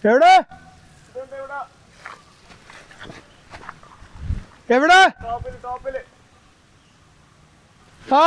എവിടെ എവിടെ ആ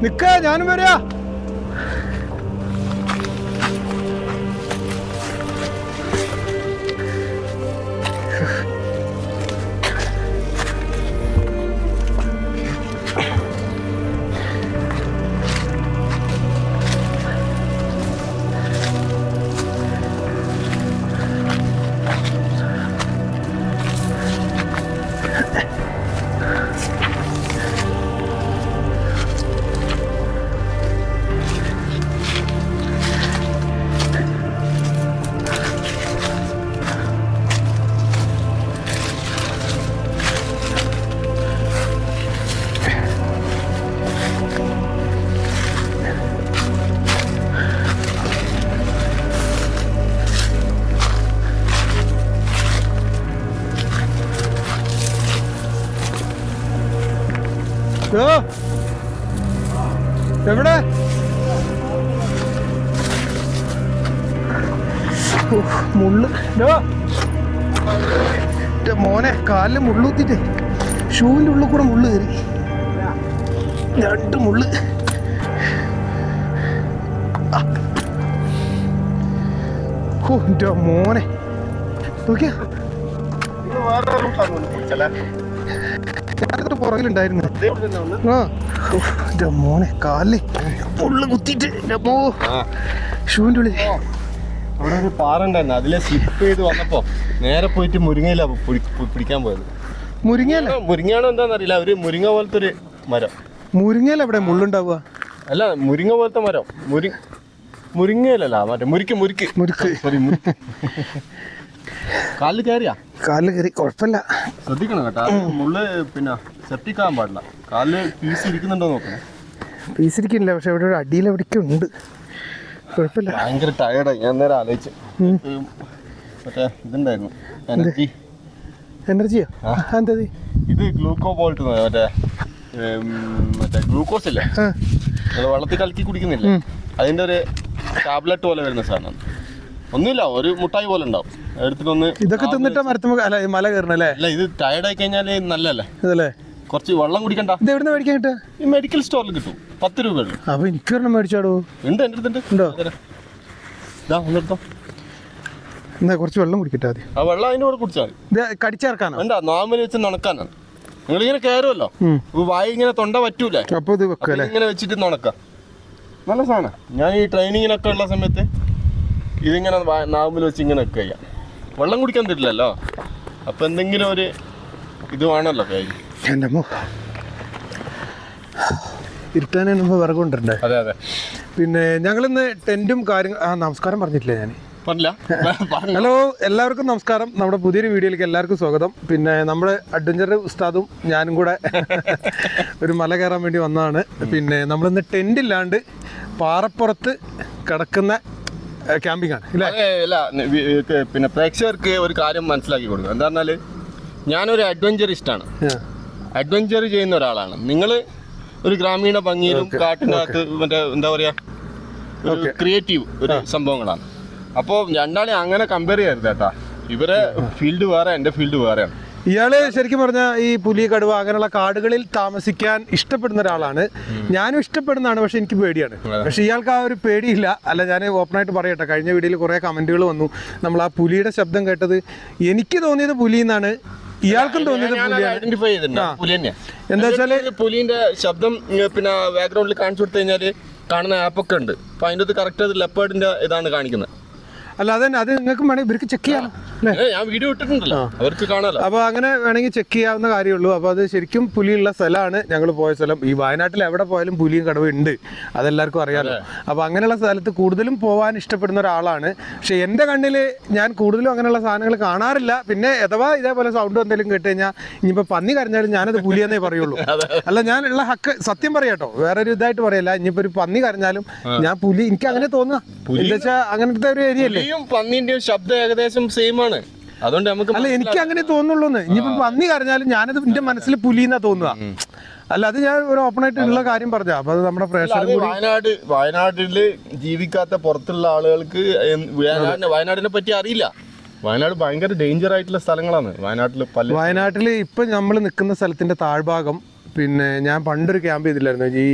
നിക്ക ഞാനും വരാ. എവിടെ മുള്ളു മോനെ കാലില് മുള്ളുത്തിട്ട് ഷൂവിൻ്റെ ഉള്ളിൽ കൂടെ മുള്ളു കയറി. 2 മുള്ളു. മോനെ നോക്കിയാ പുറകിലുണ്ടായിരുന്നു. മോനെ കാലില് മുള്ളു കുത്തിട്ട് ഷൂവിൻ്റെ ഉള്ളിൽ അവിടെ ഒരു പാറ ഉണ്ടായിരുന്നു. അതിലെ സ്ലിപ്പ് ചെയ്ത് വന്നപ്പോ നേരെ പോയിട്ട് മുരിങ്ങയില പിടിക്കാൻ പോയത്. മുരിങ്ങയാണോ എന്താന്നറിയില്ല, ഒരു മുരിങ്ങ പോലത്തെ ഒരു മരം. മുരിങ്ങയില എവിടെ മുള്ളുണ്ടാവുക? അല്ല, മുരിങ്ങ പോലത്തെ മരം. മുരിങ്ങയിലല്ല, മറ്റേ മുരിക്ക് സോറി കാലിൽ കയറി കുഴപ്പമില്ല. ശ്രദ്ധിക്കണം കേട്ടോ, മുള്ള് പിന്നെ സെപ്റ്റിക് ആകാൻ പാടില്ല. കാലില് പീസ് ഇരിക്കുന്നുണ്ടോ നോക്കണം. പീസ് ഇരിക്കുന്നില്ല, പക്ഷെ ഇവിടെ ഒരു അടിയിൽ എവിടേക്കും ഉണ്ട്. കുഴപ്പമില്ല. ഭയങ്കര ടയർഡായി. ഞാൻ നേരെ ആലോചിച്ച് മറ്റേ ഇതുണ്ടായിരുന്നു എനർജിയോ എന്താ ഇത് ഗ്ലൂക്കോ ബോൾട്ട് മറ്റേ ഗ്ലൂക്കോസ് ഇല്ലേ, വെള്ളത്തിൽ കലക്കി കുടിക്കുന്നില്ലേ, അതിന്റെ ഒരു ടാബ്ലറ്റ് പോലെ വരുന്ന സാധനം. ഒന്നുമില്ല, ഒരു മുട്ടായി പോലെ ഉണ്ടാവും. എടുത്തിട്ടൊന്ന് ഇതൊക്കെ തിന്നിട്ടാ മല കയറണല്ലേ? അല്ല, ഇത് ടയർഡായി കഴിഞ്ഞാല് നല്ലല്ലേ. അതല്ലേ, കുറച്ച് വെള്ളം കുടിക്കണ്ട. ഇത് എവിടെ മേടിക്കാൻ കിട്ടാ? ഈ മെഡിക്കൽ സ്റ്റോറിൽ കിട്ടും, 10 രൂപയുള്ളൂ. അപ്പൊ എനിക്കൊരെണ്ണം മേടിച്ചാടോ? ഉണ്ട്, എൻ്റെ അടുത്തുണ്ട്. ഉണ്ടോ? ഒന്നെടുത്തോ. എന്നാ കുറച്ച് വെള്ളം കുടിക്കട്ടെ ആദ്യം. ആ വെള്ളം അതിൻ്റെ കൂടെ കുടിച്ചാൽ മതി. കടിച്ചിറക്കാനോ? വേണ്ട, നോർമൽ വെച്ച് നുണക്കാനാണ്. നിങ്ങളിങ്ങനെ കയറുമല്ലോ, വായി ഇങ്ങനെ തൊണ്ട പറ്റൂലേ, അപ്പൊ ഇത് വെക്കല്ലേ, ഇങ്ങനെ വെച്ചിട്ട് നുണക്കാം. നല്ല സാധനം. ഞാൻ ഈ ട്രെയിനിങ്ങിനൊക്കെ ഉള്ള സമയത്ത് ഇതിങ്ങനെ നാമ്പിൽ വെച്ച് ഇങ്ങനെ വെക്കുക ചെയ്യാം. വെള്ളം കുടിക്കാൻ തരില്ലല്ലോ, അപ്പൊ എന്തെങ്കിലും ഒരു ഇത് വേണമല്ലോ കാര്യം. എൻ്റെ അമ്മ ഇരുട്ടാനേ മുമ്പ് വിറക് കൊണ്ടിട്ടുണ്ടേ. അതെ അതെ. പിന്നെ ഞങ്ങളിന്ന് ടെൻറ്റും നമസ്കാരം പറഞ്ഞിട്ടില്ല ഞാൻ. ഹലോ, എല്ലാവർക്കും നമസ്കാരം. നമ്മുടെ പുതിയൊരു വീഡിയോയിലേക്ക് എല്ലാവർക്കും സ്വാഗതം. പിന്നെ നമ്മുടെ അഡ്വഞ്ചർ ഉസ്താദും ഞാനും കൂടെ ഒരു മല കയറാൻ വേണ്ടി വന്നതാണ്. പിന്നെ നമ്മളിന്ന് ടെൻ്റ് ഇല്ലാണ്ട് പാറപ്പുറത്ത് കിടക്കുന്ന ക്യാമ്പിംഗ് ആണ് അല്ലേ? പിന്നെ പ്രേക്ഷകർക്ക് ഒരു കാര്യം മനസ്സിലാക്കി കൊടുക്കുക. എന്താ പറഞ്ഞാൽ, ഞാനൊരു അഡ്വഞ്ചറിസ്റ്റാണ്, അഡ്വഞ്ചർ ചെയ്യുന്ന ഒരാളാണ്. നിങ്ങൾ ഒരു ഗ്രാമീണ ഭംഗിയിലും കാട്ടിനകത്ത് മറ്റേ എന്താ പറയുക, ഒരു ക്രിയേറ്റീവ് ഒരു സംഭവങ്ങളാണ്. അപ്പോൾ രണ്ടാളെ അങ്ങനെ കമ്പയർ ചെയ്യരുത് കേട്ടാ. ഇവരെ ഫീൽഡ് വേറെ, എൻ്റെ ഫീൽഡ് വേറെയാണ്. ഇയാള് ശരിക്കും പറഞ്ഞാൽ ഈ പുലി, കടുവ അങ്ങനെയുള്ള കാടുകളിൽ താമസിക്കാൻ ഇഷ്ടപ്പെടുന്ന ഒരാളാണ്. ഞാനും ഇഷ്ടപ്പെടുന്നതാണ്, പക്ഷെ എനിക്ക് പേടിയാണ്. പക്ഷെ ഇയാൾക്ക് ആ ഒരു പേടിയില്ല. അല്ല, ഞാൻ ഓപ്പണായിട്ട് പറയട്ടെ, കഴിഞ്ഞ വീഡിയോയിൽ കുറേ കമന്റുകൾ വന്നു. നമ്മൾ ആ പുലിയുടെ ശബ്ദം കേട്ടത് എനിക്ക് തോന്നിയത് പുലി എന്നാണ്, ഇയാൾക്കും തോന്നിയത് ഐഡന്റിഫൈ ചെയ്തിട്ടുണ്ട് പുലി തന്നെ. എന്താ വെച്ചാല് പുലിന്റെ ശബ്ദം പിന്നെ ബാക്ക്ഗ്രൗണ്ടിൽ കാണിച്ചു കൊടുത്തു കഴിഞ്ഞാല് കാണുന്ന ആപ്പൊക്കെ ഉണ്ട്. അപ്പൊ അതിൻ്റെ അത് കറക്റ്റ് അത് ലെപ്പേർഡിന്റെ ഇതാണ് കാണിക്കുന്നത്. അല്ല അതന്നെ, അത് നിങ്ങൾക്ക് വേണമെങ്കിൽ ഇവർക്ക് ചെക്ക് ചെയ്യാലോ അല്ലേ? ഞാൻ വീഡിയോ ഇട്ടിട്ടുണ്ടല്ലോ, അവർക്ക് കാണാലോ. അപ്പോൾ അങ്ങനെ വേണമെങ്കിൽ ചെക്ക് ചെയ്യാവുന്ന കാര്യമുള്ളൂ. അപ്പോൾ അത് ശരിക്കും പുലിയുള്ള സ്ഥലമാണ് ഞങ്ങൾ പോയ സ്ഥലം. ഈ വയനാട്ടിൽ എവിടെ പോയാലും പുലിയും കടുവയും ഉണ്ട്, അതെല്ലാവർക്കും അറിയാമല്ലോ. അപ്പോൾ അങ്ങനെയുള്ള സ്ഥലത്ത് കൂടുതലും പോകാൻ ഇഷ്ടപ്പെടുന്ന ഒരാളാണ്. പക്ഷെ എൻ്റെ കണ്ണിൽ ഞാൻ കൂടുതലും അങ്ങനെയുള്ള സാധനങ്ങൾ കാണാറില്ല. പിന്നെ അഥവാ ഇതേപോലെ സൗണ്ട് എന്തെങ്കിലും കേട്ട് കഴിഞ്ഞാൽ ഇനിയിപ്പോൾ പന്നി കരഞ്ഞാലും ഞാനത് പുലിയെന്നേ പറയുള്ളൂ. അല്ല, ഞാനുള്ള ഹക്ക് സത്യം പറയാട്ടോ, വേറെ ഒരു ഇതായിട്ട് പറയല്ല. ഇനിയിപ്പോൾ ഒരു പന്നി കരഞ്ഞാലും ഞാൻ പുലി, എനിക്ക് അങ്ങനെ തോന്നുക. എന്താ വെച്ചാൽ അങ്ങനത്തെ ഒരു ഏരിയ അല്ലേ. പന്നീന്റെയും ശബ്ദം ഏകദേശം സെയിം ആണ്, അതുകൊണ്ട് നമുക്ക് അല്ല എനിക്ക് അങ്ങനെ തോന്നുള്ളൂ. ഇനിയിപ്പോ പന്നി കരഞ്ഞാലും ഞാനത് എന്റെ മനസ്സിൽ പുലിന്നാ തോന്നുക. അല്ല, അത് ഞാൻ ഒരു ഓപ്പൺ ആയിട്ട് ഉള്ള കാര്യം പറഞ്ഞ. അപ്പൊ അത് നമ്മുടെ വയനാട്ടില് ജീവിക്കാത്ത പുറത്തുള്ള ആളുകൾക്ക് വയനാടിനെ പറ്റി അറിയില്ല. വയനാട് ഭയങ്കര ഡേഞ്ചർ ആയിട്ടുള്ള സ്ഥലങ്ങളാണ്. വയനാട്ടില് ഇപ്പൊ നമ്മൾ നിൽക്കുന്ന സ്ഥലത്തിന്റെ താഴ്ഭാഗം, പിന്നെ ഞാൻ പണ്ടൊരു ക്യാമ്പ് ചെയ്തില്ലായിരുന്നു, ഈ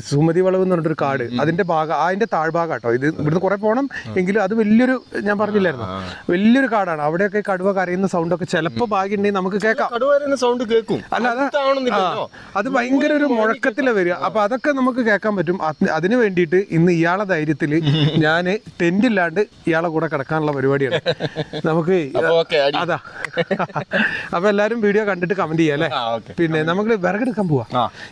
സുമതി വളവ് എന്ന് പറഞ്ഞിട്ടൊരു കാട്, അതിന്റെ ഭാഗം, അതിന്റെ താഴ്ഭാഗം കേട്ടോ. ഇത് ഇവിടുന്ന് കുറെ പോകണം എങ്കിലും അത് വലിയൊരു, ഞാൻ പറഞ്ഞില്ലായിരുന്നു, വലിയൊരു കാടാണ്. അവിടെയൊക്കെ കടുവ കരയുന്ന സൗണ്ട് ഒക്കെ ചിലപ്പോൾ ഭാഗ്യം ഉണ്ടെങ്കിൽ നമുക്ക് കേൾക്കാം. സൗണ്ട് കേൾക്കും. അല്ല, അത് ഭയങ്കര ഒരു മുഴക്കത്തിലാണ് വരിക. അപ്പൊ അതൊക്കെ നമുക്ക് കേൾക്കാൻ പറ്റും. അതിന് വേണ്ടിയിട്ട് ഇന്ന് ഇയാളെ ധൈര്യത്തിൽ ഞാൻ ടെന്റ് ഇല്ലാണ്ട് ഇയാളെ കൂടെ കിടക്കാനുള്ള പരിപാടിയാണ് നമുക്ക്. അതാ, അപ്പൊ എല്ലാരും വീഡിയോ കണ്ടിട്ട് കമന്റ് ചെയ്യാം അല്ലേ. പിന്നെ നമുക്ക് വിറകെടുക്കാൻ പോവാ.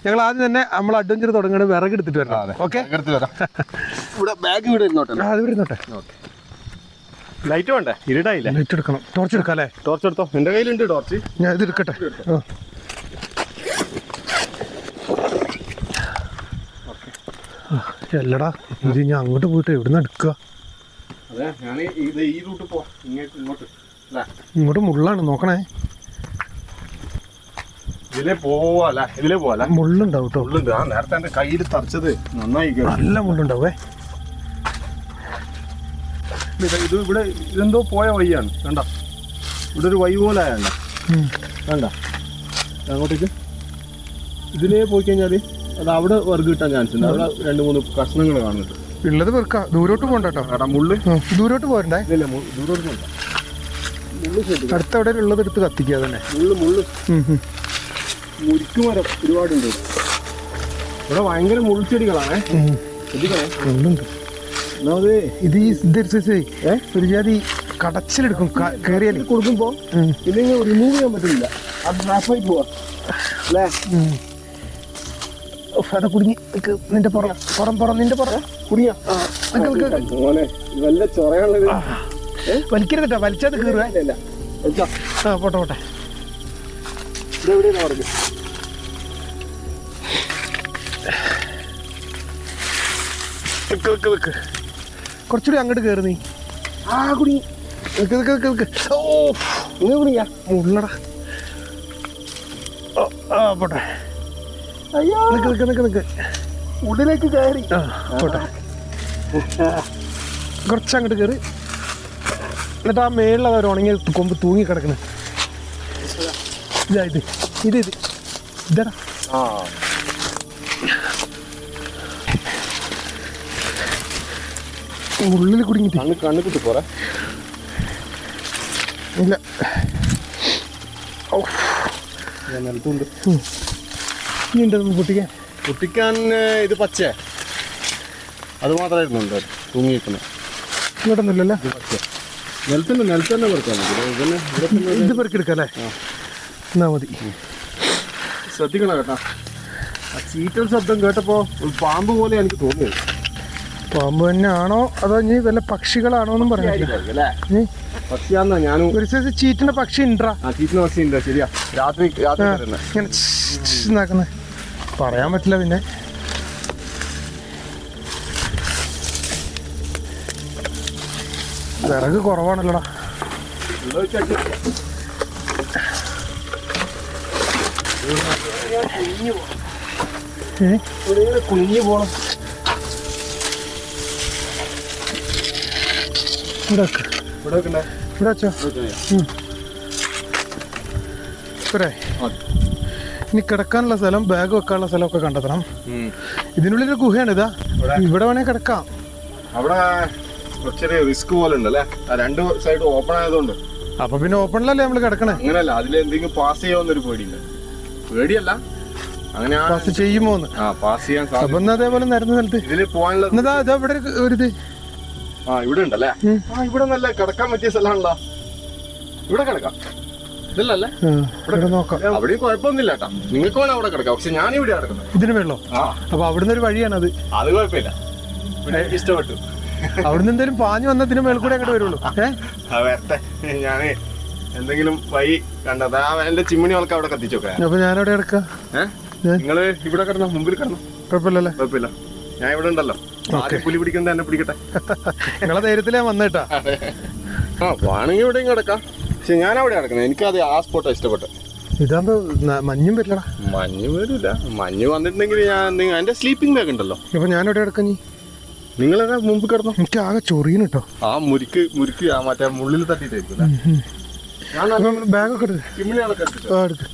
ഞങ്ങൾ ആദ്യം തന്നെ നമ്മൾ അഡ്വഞ്ചർ തുടങ്ങുന്നത് വിറകെടുത്തിട്ട് വരണം. ഓക്കെ, ലൈറ്റ് വേണ്ടേ? ഇരുടായില്ല, ലൈറ്റ് എടുക്കണം. ടോർച്ച് എടുക്കാം അല്ലേ? ടോർച്ച് എടുത്തോ, എന്റെ കയ്യിലുണ്ട് ടോർച്ച്. ഞാൻ ഇത് എടുക്കട്ടെ. എല്ലടാ, ഇത് ഞാൻ അങ്ങോട്ട് പോയിട്ട് എവിടുന്ന് എടുക്കുക? ഇങ്ങോട്ട് മുള്ളാണ്, നോക്കണേ. ഇതിലേ പോവാ, ഇതിലേ പോവാ. മുള്ളുണ്ടാവും കേട്ടോ. മുള്ളുണ്ട്. നേരത്തെ എന്റെ കയ്യിൽ തറച്ചത് നന്നായി, നല്ല മുള്ളുണ്ടാവേ. ഇത് ഇവിടെ ഇതെന്തോ പോയ വഴിയാണ്, കണ്ട. ഇവിടെ ഒരു വഴി പോലെ ആയണ്ട, കണ്ട. അങ്ങോട്ടേക്ക് ഇതിലേ പോയി കഴിഞ്ഞാൽ അത് അവിടെ വർഗ് കിട്ടാൻ ചാൻസ് ഉണ്ട്. അവിടെ 2-3 കഷ്ണങ്ങൾ കാണുന്നുണ്ട്. ഉള്ളത് വെറുക്കാം, ദൂരോട്ട് പോകണ്ട കേട്ടോ. എടാ മുള്ള് ദൂരോട്ട് പോരണ്ടേ? ഇല്ല, ദൂരോട്ട് പോകണ്ട. അടുത്ത എവിടെ ഉള്ളത് എടുത്ത് കത്തിക്കുക തന്നെ. മുള്ള് മുരിക്കുമരം ഒരുപാടുണ്ട് ഇവിടെ. ഭയങ്കര മുൾച്ചെടികളാണ്. മുള്ളുണ്ട്. ഇത് ഒരു ജാതി കടച്ചിലെടുക്കും കയറിയാൽ കൊടുക്കുമ്പോ ഇല്ലെങ്കിൽ റിമൂവ് ചെയ്യാൻ പറ്റില്ല, അത് ട്രാപ്പായി പോവാ അല്ലേ. അത് കുടുങ്ങി നിന്റെ പുറം നിന്റെ പുറം കുടുങ്ങിയ നല്ല ചൊറയുള്ളത്. വലിക്കരുതട്ടോ, വലിച്ചത് കീറുക. പോട്ടെ പോട്ടെ. ഇതെവിടെയാ പറഞ്ഞു? കുറച്ചുകൂടി അങ്ങോട്ട് കയറി നീ. കുടുങ്ങി. കുടുങ്ങിയാ മുള്ളടാ. പോട്ടെ. നിക്ക് ഉള്ളിലേക്ക് കയറി. പോട്ടെ. കുറച്ചങ്ങോട്ട് കയറി. എന്നിട്ട് ആ മേളിൽ ഒരു ഉണങ്ങിയ കൊമ്പ് തൂങ്ങി കിടക്കണ ഇതടാ. ഉള്ളിൽ കുടുങ്ങിട്ട് കണ്ണു കിട്ടി പോരാ. ഇല്ല, നിലത്തുണ്ട്. ഇനി ഉണ്ടോ പൊട്ടിക്കാൻ? ഇത് പച്ച അത് മാത്രമായിരുന്നു തൂങ്ങിയിരിക്കുന്നത്. ഇങ്ങോട്ടൊന്നുമില്ലല്ലോ. നിലത്ത് തന്നെ പെറുക്കാൻ ഇത് പെറുക്കെടുക്കാം അല്ലേ? എന്നാ മതി. ശ്രദ്ധിക്കണം കേട്ടാ. ആ ചീറ്റൽ ശബ്ദം കേട്ടപ്പോ പാമ്പ് പോലെ എനിക്ക് തോന്നിയത്. പാമ്പ് തന്നെ ആണോ അതോ ഇനി വല്ല പക്ഷികളാണോ എന്നും പറഞ്ഞില്ല. പക്ഷിയാന്നാ ഞാനും. ഒരു സൈസ് ചീറ്റിന്റെ പക്ഷി ഉണ്ടാ. ചീറ്റിന്റെ പക്ഷി ഉണ്ട്. ശരിയാ, രാത്രി ഇങ്ങനെ ഇതാക്കുന്നത് പറയാൻ പറ്റില്ല. പിന്നെ വിറക് കുറവാണല്ലോടാ. കുഞ്ഞു പോണം. ഇവിടെ വെച്ചോ. ഇനി കിടക്കാനുള്ള സ്ഥലം, ബാഗ് വെക്കാനുള്ള സ്ഥലമൊക്കെ കണ്ടെത്തണം. ഇതിനുള്ളിലൊരു ഗുഹയാണ്. ഇതാ, ഇവിടെ വേണേ കിടക്കാം. അവിടെ ചെറിയ റിസ്ക് പോലെ ഉണ്ടല്ലേ, 2 സൈഡ് ഓപ്പൺ ആയതുകൊണ്ട്. അപ്പൊ പിന്നെ ഓപ്പണിലല്ലേ നമ്മള് കിടക്കണേ. അങ്ങനല്ല, അതിലെന്തെങ്കിലും പാസ് ചെയ്യാവുന്നൊരു പേടിയില്ല. പേടിയല്ല, അങ്ങനെയാണ് പാസ് ചെയ്യുമോന്ന്. പാസ് ചെയ്യാൻ അപ്പൊ എന്നാ അതേപോലെ നിരന്ന സ്ഥലത്ത് ഇതില് പോകാനുള്ള എന്നതാ ഇതാ ഇവിടെ ഒരു ഇത്. ഇവിടെ ഉണ്ടല്ലേ. ഇവിടെ നല്ല കിടക്കാൻ പറ്റിയ സ്ഥലമാണല്ലോ. ഇവിടെ കിടക്കാം ഇതല്ലേ. ഇവിടെ നോക്കാം. അവിടെയും കുഴപ്പമൊന്നുമില്ല കേട്ടാ. നിങ്ങൾക്ക് വേണം അവിടെ കിടക്കാം. പക്ഷെ ഞാൻ ഇവിടെ കിടക്കുന്നത്. ഇതിന് വെള്ളോ? അപ്പൊ അവിടുന്ന് ഒരു വഴിയാണത്. അത് കുഴപ്പമില്ല. എനിക്ക് ഇഷ്ടപ്പെട്ടു. അവിടുന്ന് എന്തായാലും പാഞ്ഞു വന്നതിന് മേൽ കൂടെ അങ്ങോട്ട് വരുള്ളൂ. വരട്ടെ. ഞാന് എന്തെങ്കിലും വഴി കണ്ടത് എന്റെ ചിമ്മിണി വളക്ക് അവിടെ കത്തിച്ചോക്കെ. അപ്പൊ ഞാനവിടെ കിടക്കാം. നിങ്ങള് ഇവിടെ കിടന്നോ? മുമ്പിൽ കിടന്നോ? കുഴപ്പമില്ലല്ലേ? കുഴപ്പമില്ല. ഞാൻ ഇവിടെ ഉണ്ടല്ലോ. പുലി പിടിക്കുന്നത് എന്നെ പിടിക്കട്ടെ. നിങ്ങളെ ധൈര്യത്തിലാ വന്നേട്ടാ. വേണമെങ്കിൽ ഇവിടെയും കിടക്കാം. പക്ഷെ ഞാൻ അവിടെ കിടക്കുന്നത്. എനിക്കത് ആ സ്പോട്ടാണ് ഇഷ്ടപ്പെട്ടത്. ഇതാകുമ്പോ മഞ്ഞും പറ്റില്ലടാ. മഞ്ഞ് വരില്ല. മഞ്ഞ് വന്നിട്ടുണ്ടെങ്കിൽ ഞാൻ എന്റെ സ്ലീപ്പിംഗ് ബാഗ് ഉണ്ടല്ലോ. അപ്പൊ ഞാനിവിടെ കിടക്കാം. നിങ്ങളെന്താ മുമ്പ് കിടന്നോ? എനിക്ക് ആകെ ചൊറിയണം കേട്ടോ. ആ മുരിക്ക് മറ്റേ മുള്ളിൽ തട്ടിട്ടായിരിക്കും. ബാഗൊക്കെ എടുത്ത്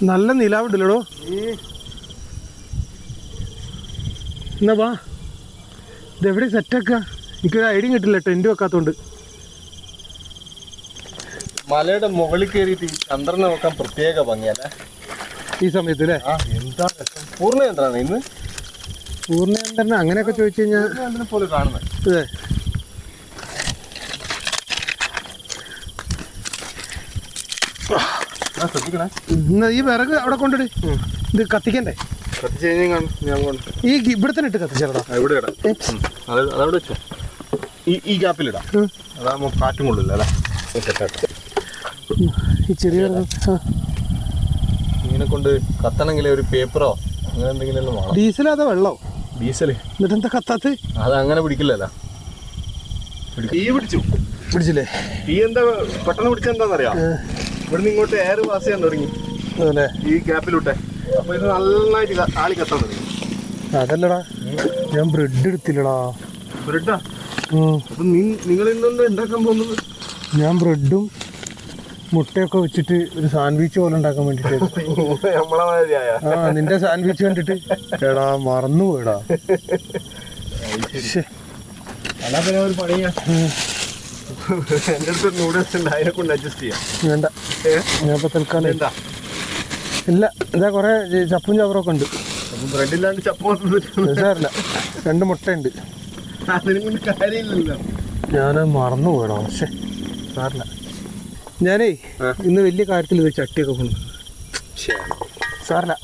നല്ല നിലാവുണ്ടല്ലോ. എന്നാ വാ, ഇതെവിടെ സെറ്റാക്ക? എനിക്കൊരു ഐഡിയ കിട്ടില്ല ടെന്റ് വെക്കാത്തോണ്ട്. മലയുടെ മുകളിൽ കയറിയിട്ട് ചന്ദ്രനെ നോക്കാൻ പ്രത്യേക ഭംഗിയല്ലേ ഈ സമയത്ത് അല്ലേ? എന്താ പൂർണ്ണചന്ദ്രനാണ് ഇന്ന്. പൂർണ്ണചന്ദ്രൻ അങ്ങനെയൊക്കെ ചോദിച്ചു കഴിഞ്ഞാൽ പോലെ കാണുന്നത്. അതെ. എന്നാ ഈ വിറക് അവിടെ കൊണ്ടിട്. ഇത് കത്തിക്കണ്ടേ? ഈ ഇവിടെ തന്നെ ഇട്ട് കത്തിച്ചേടാ. ഇവിടെ അതവിടെ വെച്ചോ. ഈ ഗ്യാപ്പിലിടാം. അതാകുമ്പോ കാറ്റും കൊള്ളില്ല അല്ലേ. ഈ ചെറിയ ഇങ്ങനെ കൊണ്ട് കത്തണമെങ്കിൽ ഒരു പേപ്പറോ അങ്ങനെ എന്തെങ്കിലും വേണം. ഡീസലോ അതോ വെള്ളോ? ഡീസല്. എന്നിട്ട് എന്താ കത്താത്ത്? അത് അങ്ങനെ പിടിക്കില്ലല്ലോ. തീ പിടിച്ചില്ലേ? തീ എന്താ പെട്ടെന്ന് പിടിച്ചെന്താന്നറിയാം. ഇവിടുന്ന് ഇങ്ങോട്ട് എയർ പാസ് ചെയ്യാൻ തുടങ്ങി ഈ ഗ്യാപ്പിലൂട്ടെ. അപ്പൊ ഇത് നന്നായിട്ട് ആളി കത്താൻ തുടങ്ങി. അതല്ലടാ, ഞാൻ ബ്രെഡ് എടുത്തില്ലടാ. ബ്രെഡാ? അപ്പൊ നിങ്ങൾ ഇന്നെന്താ ഉണ്ടാക്കാൻ പോകുന്നത്? ഞാൻ ബ്രെഡും മുട്ടയൊക്കെ വെച്ചിട്ട് ഒരു സാൻഡ്വിച്ച് പോലെ ഉണ്ടാക്കാൻ വേണ്ടിട്ട്. നിന്റെ സാൻഡ്വിച്ച് കണ്ടിട്ട് എടാ മറന്നു പോയടാ. അല്ലാ പിന്നെ ഒരു പണിയാ. എന്റെ അടുത്ത് നൂഡിൽസ് ഉണ്ട്, അതിനെ കൊണ്ട് അഡ്ജസ്റ്റ് ചെയ്യാം. വേണ്ട, ഞാൻ ഇപ്പൊ തൽക്കാലം എന്താ ഇല്ല. ഇതാ കൊറേ ചപ്പും ചവറൊക്കെ ഉണ്ട്. ബ്രെഡ് ഇല്ലാണ്ട് ചപ്പ് സാറില്ല, 2 മുട്ടയുണ്ട്. അതിനൊന്നും കാര്യമില്ലല്ലോ. ഞാൻ മറന്നു പോയടാ. പക്ഷേ സാറില്ല. ഞാനേ ഇന്ന് വലിയ കാര്യത്തിൽ ഇത് ചട്ടിയൊക്കെ കൊണ്ട് സാറില്ല.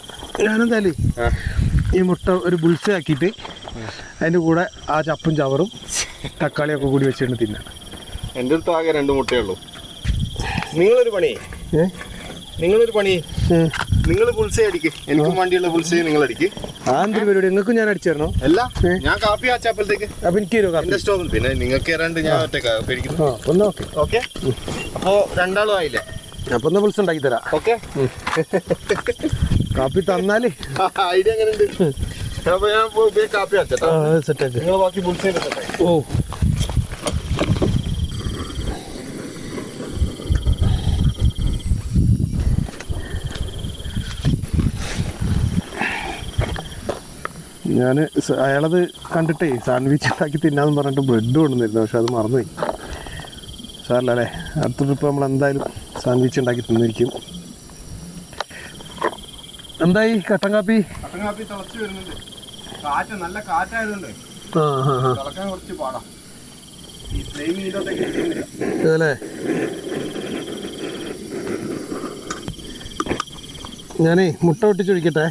ഞാനെന്തായാലും ഈ മുട്ട ഒരു ബുൾസ ആക്കിയിട്ട് അതിൻ്റെ കൂടെ ആ ചപ്പും ചവറും തക്കാളിയൊക്കെ കൂടി വെച്ചിട്ട് തിന്നാം. എൻ്റെ അടുത്ത് ആകെ 2 മുട്ടയേ ഉള്ളൂ. നിങ്ങളൊരു പണി നിങ്ങൾ പുൾസ അടിക്ക്. എനിക്കും വണ്ടിയുള്ള പുൾസ നിങ്ങൾ അടിക്ക്. ആ എന്തൊരു പരിപാടി? നിങ്ങൾക്കും ഞാൻ അടിച്ചു തരണോ? അല്ല, ഞാൻ കാപ്പി ആച്ചപ്പോഴത്തേക്ക് അപ്പൊ എനിക്ക് എന്റെ സ്റ്റോവ്. പിന്നെ നിങ്ങൾക്ക് ഏതാണ്ട് ഞാൻ ഒറ്റ ഓക്കെ. അപ്പോ 2 ആളും ആയില്ലേ? അപ്പൊ ഒന്ന് പുൾസ ഉണ്ടാക്കി തരാം. ഓക്കെ, കാപ്പി തന്നാല് ഐഡിയ എങ്ങനെ ഉണ്ട്? അപ്പൊ ഞാൻ കാപ്പി ആച്ചേട്ടാ. സെറ്റാക്കി നിങ്ങൾ ബാക്കി പുൾസ. ഓ ഞാൻ അയാളത് കണ്ടിട്ടേ സാൻഡ്വിച്ച് ഉണ്ടാക്കി തിന്നാന്ന് പറഞ്ഞിട്ട് ബ്രെഡ് കൊണ്ടുവന്നിരുന്നു. പക്ഷെ അത് മറന്നുപോയി. സാറില്ല അല്ലേ, അടുത്ത ട്രിപ്പ് നമ്മൾ എന്തായാലും സാൻഡ്വിച്ച് ഉണ്ടാക്കി തിന്നിരിക്കും. എന്തായി കട്ടൻ കാപ്പി? തിളച്ചു വരുന്നുണ്ട്. കാറ്റ് നല്ല കാറ്റായതുകൊണ്ട് തിളക്കാൻ കുറച്ച് പാടാ. അതല്ലേ, ഞാനേ മുട്ട പൊട്ടിച്ചൊഴിക്കട്ടെ.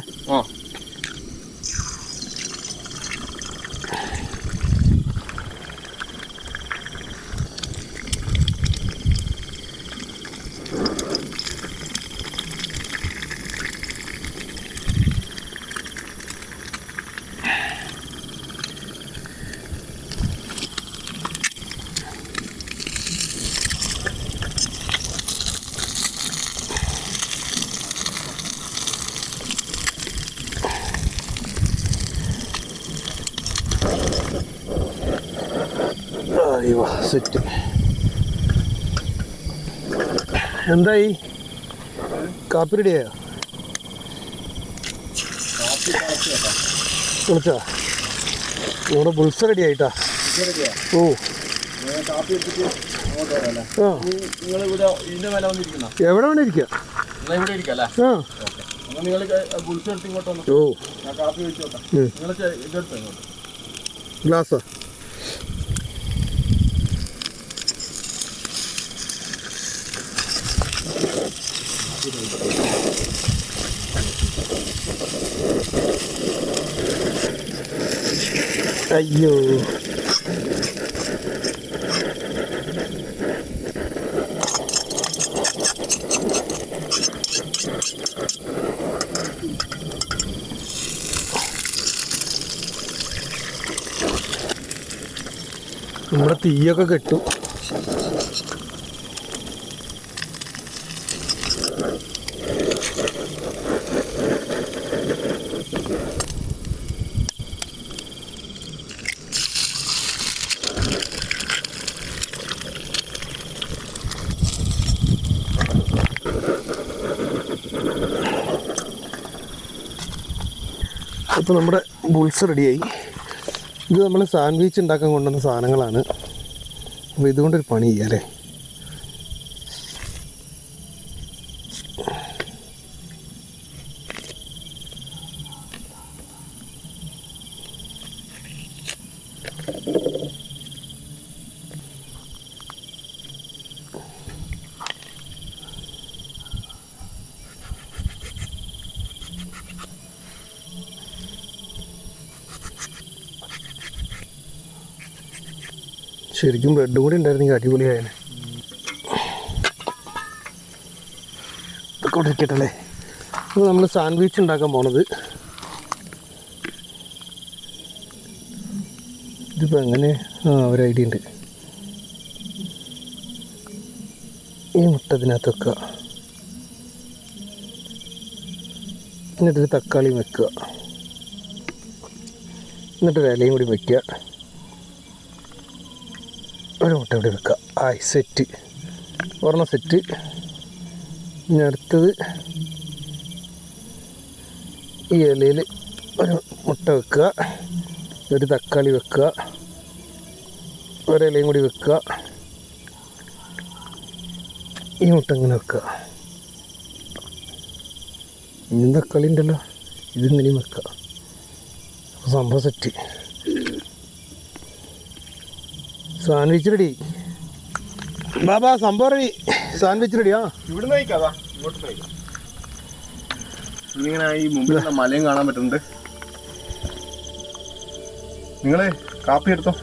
സെറ്റ്. എന്തായി കാപ്പി റെഡിയായോ? വിളിച്ചാ നമ്മുടെ ബുൾസ് റെഡി ആയിട്ടാ. ഓ എവിടെ വേണേ ഇരിക്കാം. ഓ ഗ്ലാസ്സാ? അയ്യോ നമ്മുടെ തീയൊക്കെ കെട്ടു. അപ്പോൾ നമ്മുടെ ബുൾസ് റെഡിയായി. ഇത് നമ്മൾ സാൻഡ്വിച്ച് ഉണ്ടാക്കാൻ കൊണ്ടുവന്ന സാധനങ്ങളാണ്. അപ്പോൾ ഇതുകൊണ്ടൊരു പണി ചെയ്യാം അല്ലേ? ശരിക്കും ബ്രെഡ് കൂടി ഉണ്ടായിരുന്നെങ്കിൽ അടിപൊളിയായനെ. ഇതൊക്കെ ഇരിക്കട്ടല്ലേ. അപ്പോൾ നമ്മൾ സാൻഡ്വിച്ച് ഉണ്ടാക്കാൻ പോണത്. ഇതിപ്പോൾ എങ്ങനെ ഒരു ഐഡിയ ഉണ്ട്. ഈ മുട്ട ഇതിനകത്ത് വെക്കുക, എന്നിട്ടൊരു തക്കാളിയും വെക്കുക, എന്നിട്ടൊരു ഇലയും കൂടി വയ്ക്കുക, ഒരു മുട്ട ഇവിടെ വെക്കുക. ആയി സെറ്റ്, ഒരെണ്ണം സെറ്റ്. ഇനി അടുത്തത് ഈ ഇലയിൽ ഒരു മുട്ട വെക്കുക, ഒരു തക്കാളി വെക്കുക, ഒരിലയും കൂടി വെക്കുക, ഈ മുട്ട ഇങ്ങനെ വെക്കുക. ഇനി തക്കാളി ഉണ്ടല്ലോ, ഇതിങ്ങനെയും വെക്കുക. സംഭവം സെറ്റ്. സാൻഡ്വിച്ച് റെഡി ബാബാ, സംഭവം റെഡി. സാൻഡ്വിച്ച് റെഡിയാ. ഇവിടുന്ന് കഴിക്കാതാ, ഇങ്ങോട്ട് കഴിക്കാം. ഇങ്ങനെ ഈ മുമ്പിലുള്ള മലയും കാണാൻ പറ്റുന്നുണ്ട്. നിങ്ങള് കാപ്പി എടുത്തോ.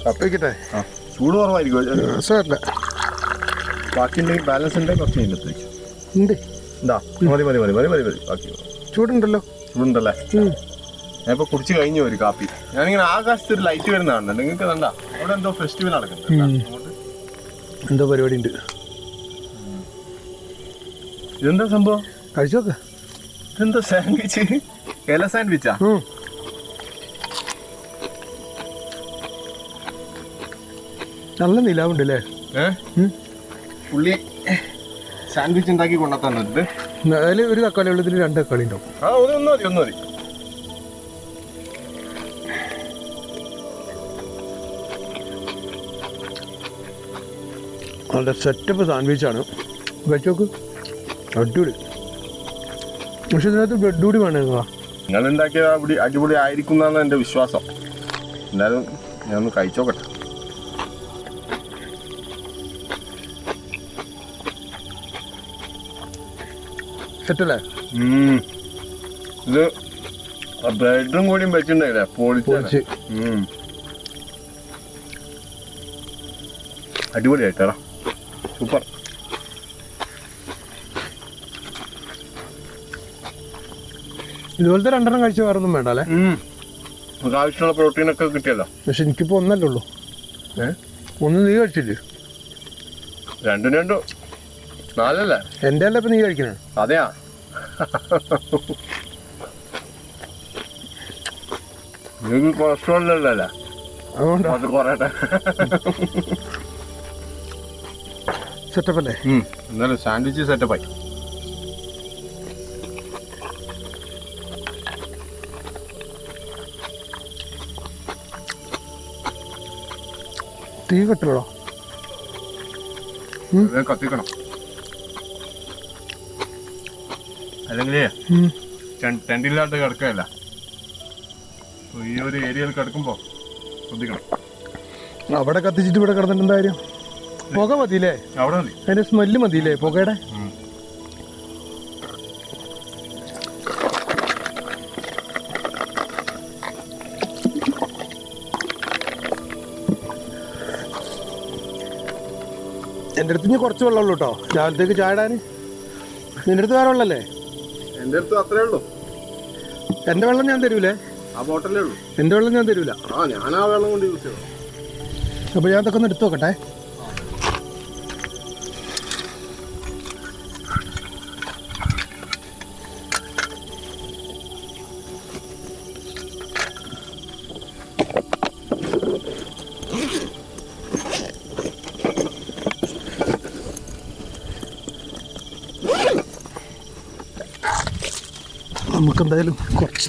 കാപ്പി വെക്കട്ടെ? ആ, ചൂട് കുറവായിരിക്കും. സാറില്ല, ബാക്കി ഉണ്ടെങ്കിൽ ബാലൻസ് ഉണ്ടെങ്കിൽ കുറച്ച് കഴിഞ്ഞിട്ട് വെച്ചു. ഉണ്ട്. എന്താ മതി മതി മതി മതി മതി മതി. ബാക്കി ചൂടുണ്ടല്ലോ. ചൂടുണ്ടല്ലേ? ഞാനിപ്പോൾ കുടിച്ച് കഴിഞ്ഞു ഒരു കാപ്പി. ഞാനിങ്ങനെ ആകാശത്ത് ഒരു ലൈറ്റ് വരുന്നതാണ്. നിങ്ങൾക്ക് കണ്ടാ അവിടെ എന്തോ ഫെസ്റ്റിവൽ നടക്കുന്നുണ്ട്. എന്തോ പരിപാടി ഉണ്ട്. ഇതെന്താ സംഭവം? കഴിച്ചു നോക്ക. ഇതെന്താ സാൻഡ്വിച്ച്? ഇല സാൻഡ്വിച്ചാ? നല്ല നിലാവുണ്ട് അല്ലേ? പുള്ളി സാൻഡ്വിച്ച് ഉണ്ടാക്കി കൊണ്ടുത്തന്നത്. അതിൽ ഒരു തക്കാളി ഉള്ളതിൽ 2 തക്കാളി ഉണ്ടാവും. ആ, ഒന്ന് മതി, ഒന്ന് മതി. നല്ല സെറ്റപ്പ് സാൻഡ്വിച്ചാണ്. കഴിച്ചോക്ക്, അടിപൊളി. പക്ഷെ ഇതിനകത്ത് ബ്രെഡ് കൂടി വേണമായിരുന്നോ? നിങ്ങൾ ഉണ്ടാക്കിയത് അടിപൊളി ആയിരിക്കും എന്നാണ് എൻ്റെ വിശ്വാസം. എന്തായാലും ഞാനൊന്ന് കഴിച്ചോക്കട്ടെ. സെറ്റല്ലേ? ഇത് ബ്രെഡും കൂടിയും വെച്ചിട്ടുണ്ടായില്ലേ, പൊളിച്ച്. അടിപൊളിയായിട്ടാ, സൂപ്പർ. ഇതുപോലത്തെ 2 കഴിച്ച വേറൊന്നും വേണ്ട അല്ലേ? നമുക്ക് ആവശ്യമുള്ള പ്രോട്ടീനൊക്കെ കിട്ടിയല്ലോ. പക്ഷെ എനിക്കിപ്പോൾ ഒന്നല്ലേ ഉള്ളൂ. ഒന്ന് നീ കഴിച്ചില്ലേ? 2 4 എൻ്റെ അല്ല ഇപ്പം നീ കഴിക്കണേ. അതെയാ? നിങ്ങൾക്ക് കൊളസ്ട്രോളിലല്ലേ? അതുകൊണ്ട് അത് കുറയട്ടെ. സെറ്റപ്പ് അല്ലേ? എന്നാലും സാൻഡ്വിച്ച് സെറ്റപ്പായി. തീ കെട്ടില്ലടോ. കത്തിക്കണം, അല്ലെങ്കിൽ ടെൻറ്റില്ലാണ്ട് കിടക്കുകയല്ല. ഈ ഒരു ഏരിയയിൽ കിടക്കുമ്പോൾ ശ്രദ്ധിക്കണം. അവിടെ കത്തിച്ചിട്ട് ഇവിടെ കിടന്നിട്ട് എന്താ കാര്യം? പുക മതിയില്ലേ? അവിടെ മതി, അതിന്റെ സ്മെല്ല് മതിയില്ലേ പുകയുടെ? എൻ്റെ അടുത്ത് ഇനി കുറച്ച് വെള്ളമുള്ളൂ കേട്ടോ രാവിലത്തേക്ക് ചായ ഇടാൻ. നിന്റെ അടുത്ത് വേറെ വെള്ളമല്ലേ? എൻ്റെ അടുത്ത് അത്രേ ഉള്ളൂ. എൻ്റെ വെള്ളം ഞാൻ തരൂലേ? ആ ബോട്ടലേ ഉള്ളൂ. എൻ്റെ വെള്ളം ഞാൻ തരൂല. ഞാൻ ആ വെള്ളം കൊണ്ട് യൂസ് ചെയ്യണം. അപ്പോൾ ഞാൻ അതൊക്കെ ഒന്ന് എടുത്തു നോക്കട്ടെ. നമുക്കെന്തായാലും കുറച്ച്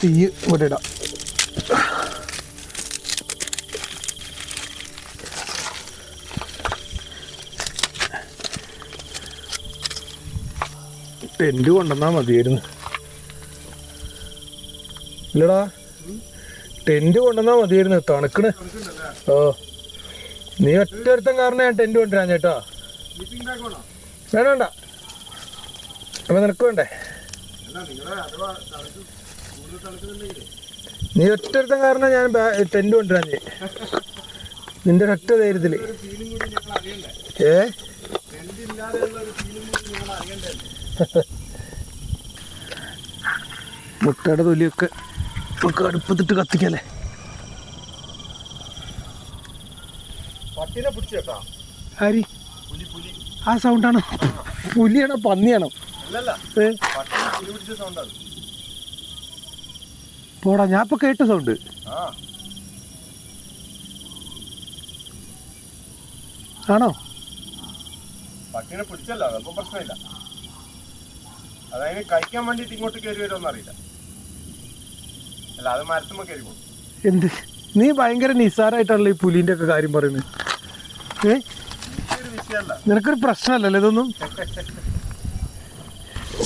തീ ഇവിടെ ഇടാം. ടെൻറ്റ് കൊണ്ടുവന്നാൽ മതിയായിരുന്നു. ഇല്ലടാ, ടെൻറ്റ് കൊണ്ടുവന്നാൽ മതിയായിരുന്നു. തണുക്കണ്. ഓ, നീ ഒറ്റ കാരണം ഞാൻ ടെൻറ്റ് കൊണ്ടുവരാൻ ചേട്ടാ. വേണ്ട, അപ്പൊ നിനക്ക് വേണ്ടേ? നീ ഒറ്റ കാരണം ഞാൻ ടെൻറ്റ് കൊണ്ടുവരാൻ നിന്റെ ഒറ്റ ധൈര്യത്തില്. മുട്ടയുടെ തൊലിയൊക്കെ നമുക്ക് അടുപ്പത്തിട്ട് കത്തിക്കല്ലേ. ആരി ആ സൗണ്ടാണോ? പുലിയാണോ പന്നിയാണോ? പോടാ, ഞാൻ ഇപ്പൊ കേട്ട സൗണ്ട്. ആണോ? പട്ടിനെ പിടിച്ചല്ലോ, അപ്പൊ പ്രശ്നമില്ല. അതായത് കഴിക്കാൻ വേണ്ടിട്ട് ഇങ്ങോട്ട് കയറി വരുമെന്ന് അറിയില്ല. അല്ല, അത് മരത്തുമ്പോ കയറി പോകും. എന്ത് നീ ഭയങ്കര നിസ്സാരായിട്ടാണല്ലോ ഈ പുലിന്റെ ഒക്കെ കാര്യം പറയുന്നത്. നിനക്കൊരു പ്രശ്നമല്ലല്ലോ ഇതൊന്നും.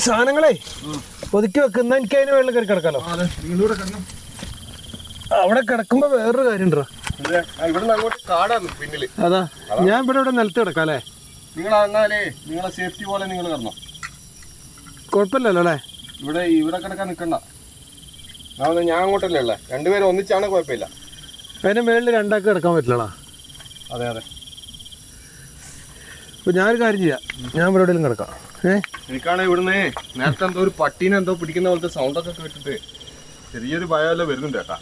സാധനങ്ങളെ ഒതുക്കി വെക്കുന്ന എനിക്ക് അതിന് വെള്ളം കയറി കിടക്കാലോ. അവിടെ കിടക്കുമ്പോ വേറൊരു കാര്യം ഉണ്ടോ? അതാ ഞാൻ ഇവിടെ നിലത്ത് കിടക്കാം അല്ലേ? നിങ്ങളെ സേഫ്റ്റി പോലെ നിങ്ങൾ കിടന്നോ, കുഴപ്പമില്ലല്ലോ അല്ലേ? ഇവിടെ കിടക്കാൻ നിൽക്കണ്ട. ഞാൻ അങ്ങോട്ടല്ലേ ഉള്ളേ, രണ്ടുപേരും ഒന്നിച്ചാണ് കുഴപ്പമില്ല. അതിന്റെ മേളിൽ രണ്ടാൾക്ക് കിടക്കാൻ പറ്റില്ലടാ. അതെ അതെ. അപ്പൊ ഞാനൊരു കാര്യം ചെയ്യാം, ഞാൻ ഇവിടെ എവിടെയെങ്കിലും കിടക്കാം. എനിക്കാണെങ്കിൽ ഇവിടുന്ന് നേരത്തെ എന്തോ ഒരു പട്ടീനെ എന്തോ പിടിക്കുന്ന പോലത്തെ സൗണ്ടൊക്കെ കേട്ടിട്ട് ചെറിയൊരു ഭയമല്ലോ വരുന്നുണ്ട് കേട്ടാ.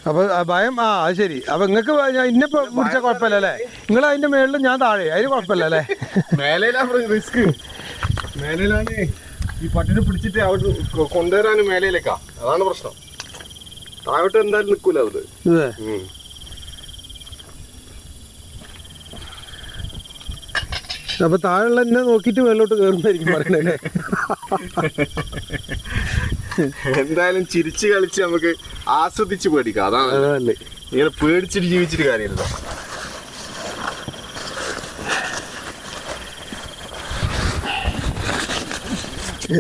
അപ്പൊ ഭയം, അത് ശരി. അപ്പൊ നിങ്ങൾക്ക് ഇന്നിപ്പോ പിടിച്ചാൽ കുഴപ്പമില്ല അല്ലേ? നിങ്ങൾ അതിന്റെ മേളിലും ഞാൻ താഴെ, അതിന് കുഴപ്പമില്ല അല്ലേ? മേലയിലാണ് റിസ്ക്. മേലയിലാണ് ഈ പട്ടിനെ പിടിച്ചിട്ട് അവിടെ കൊണ്ടുവരാൻ മേലയിലേക്കാ, അതാണ് പ്രശ്നം. താഴോട്ട് എന്തായാലും നിൽക്കൂല അത്. അപ്പൊ താഴെയുള്ള എന്നെ നോക്കിട്ട് മേലോട്ട് കയറുന്നതായിരിക്കും പറയണല്ലേ? എന്തായാലും ചിരിച്ച് കളിച്ച് നമുക്ക് ആസ്വദിച്ച് പേടിക്കാം, അതാണ്. ഇങ്ങനെ പേടിച്ചിട്ട് ജീവിച്ചിട്ട് കാര്യമില്ല.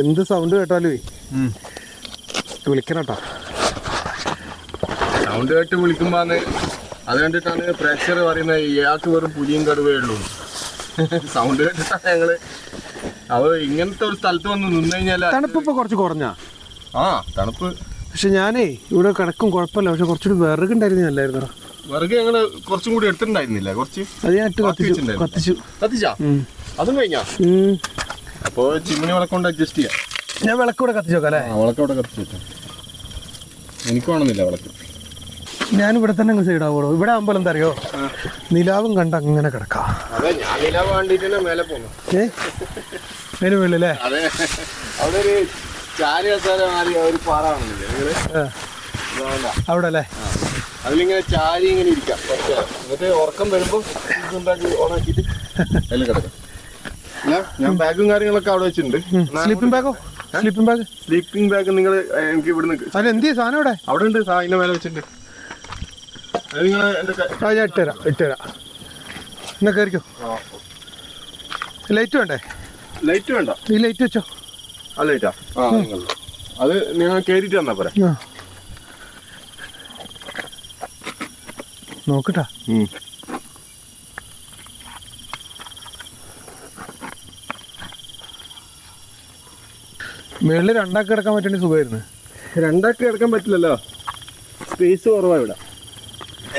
എന്ത് സൗണ്ട് കേട്ടാലേ വിളിക്കണം കേട്ടോ. സൗണ്ട് കേട്ട് വിളിക്കുമ്പോ അത് കണ്ടിട്ടാണ് പ്രേക്ഷകർ പറയുന്നത് ഇയാൾക്ക് വെറും പുലിയും കടുവേ ഉള്ളൂ. സൗണ്ട് കേട്ടിട്ടാണ് ഞങ്ങള് അവ ഇങ്ങനത്തെ ഒരു സ്ഥലത്ത് വന്ന് നിന്ന് കഴിഞ്ഞാൽ തണുപ്പ് ഇപ്പൊ കുറച്ച് കുറഞ്ഞാ. തണുപ്പ്. പക്ഷെ ഞാനേ ഇവിടെ കിടക്കും കുഴപ്പമില്ല. പക്ഷെ കുറച്ചുകൂടി വിറകുണ്ടായിരുന്നല്ലായിരുന്നു. വിറക് ഞങ്ങള് കുറച്ചും കൂടി എടുത്തിട്ടുണ്ടായിരുന്നില്ല, കുറച്ച്. അത് ഞാൻ കത്തിച്ചാ അതും കഴിഞ്ഞാ. അപ്പൊ ചിമ്മിനി വിളക്കൊണ്ട് അഡ്ജസ്റ്റ് ചെയ്യാം. ഞാൻ വിളക്കൂടെ കത്തിച്ചോക്കാം അല്ലേ? വിളക്കോടെ കത്തിച്ചു വെക്കാം. എനിക്ക് വേണമെന്നില്ല വിളക്ക്. ഞാൻ ഇവിടെ തന്നെ അങ്ങ് സൈഡാവോളൂ. ഇവിടെ ആകുമ്പോൾ എന്താ അറിയോ, നിലാവും കണ്ട് അങ്ങനെ കിടക്കാം. അതെ, ഞാൻ നിലാവ് കണ്ടിട്ട് മേലെ പോന്നു. അതിന് മേലല്ലേ? അതെ, അവിടെ ഒരു ചാരി ഒരു പാറാണെന്നില്ലേ അവിടെ അല്ലേ? അതിലിങ്ങനെ ചാരി ഇങ്ങനെ ഇരിക്കാം കുറച്ച് നേരം. എന്നിട്ട് ഉറക്കം വരുമ്പോ ഇതുണ്ടാക്കി ഓണാക്കിയിട്ട് അതിൽ കിടക്കാം. ഞാൻ ബാഗും കാര്യങ്ങളൊക്കെ അവിടെ വെച്ചിട്ടുണ്ട്. സ്ലീപ്പിംഗ് ബാഗോ? സ്ലീപ്പിംഗ് ബാഗ് നിങ്ങൾ എനിക്ക് ഇവിടുന്ന് അതെന്ത് സാധനം അവിടെ ഉണ്ട്. അതിന്റെ മേലെ വെച്ചിട്ടുണ്ട്. അത് നിങ്ങൾ ഞാൻ ഇട്ടുതരാം. എന്നാ കയറിക്കോ. ലൈറ്റ് വേണ്ടേ? ലൈറ്റ് വേണ്ട. ഈ ലൈറ്റ് വെച്ചോ. ആ ലൈറ്റാ? അത് നിങ്ങൾ കയറിയിട്ട് തന്നാ പോരാ. നോക്കട്ടാ. മേളില് രണ്ടാക്കി കിടക്കാൻ പറ്റേണ്ട സുഖമായിരുന്നു. രണ്ടാക്കി കിടക്കാൻ പറ്റില്ലല്ലോ, സ്പേസ് കുറവാ ഇവിടെ.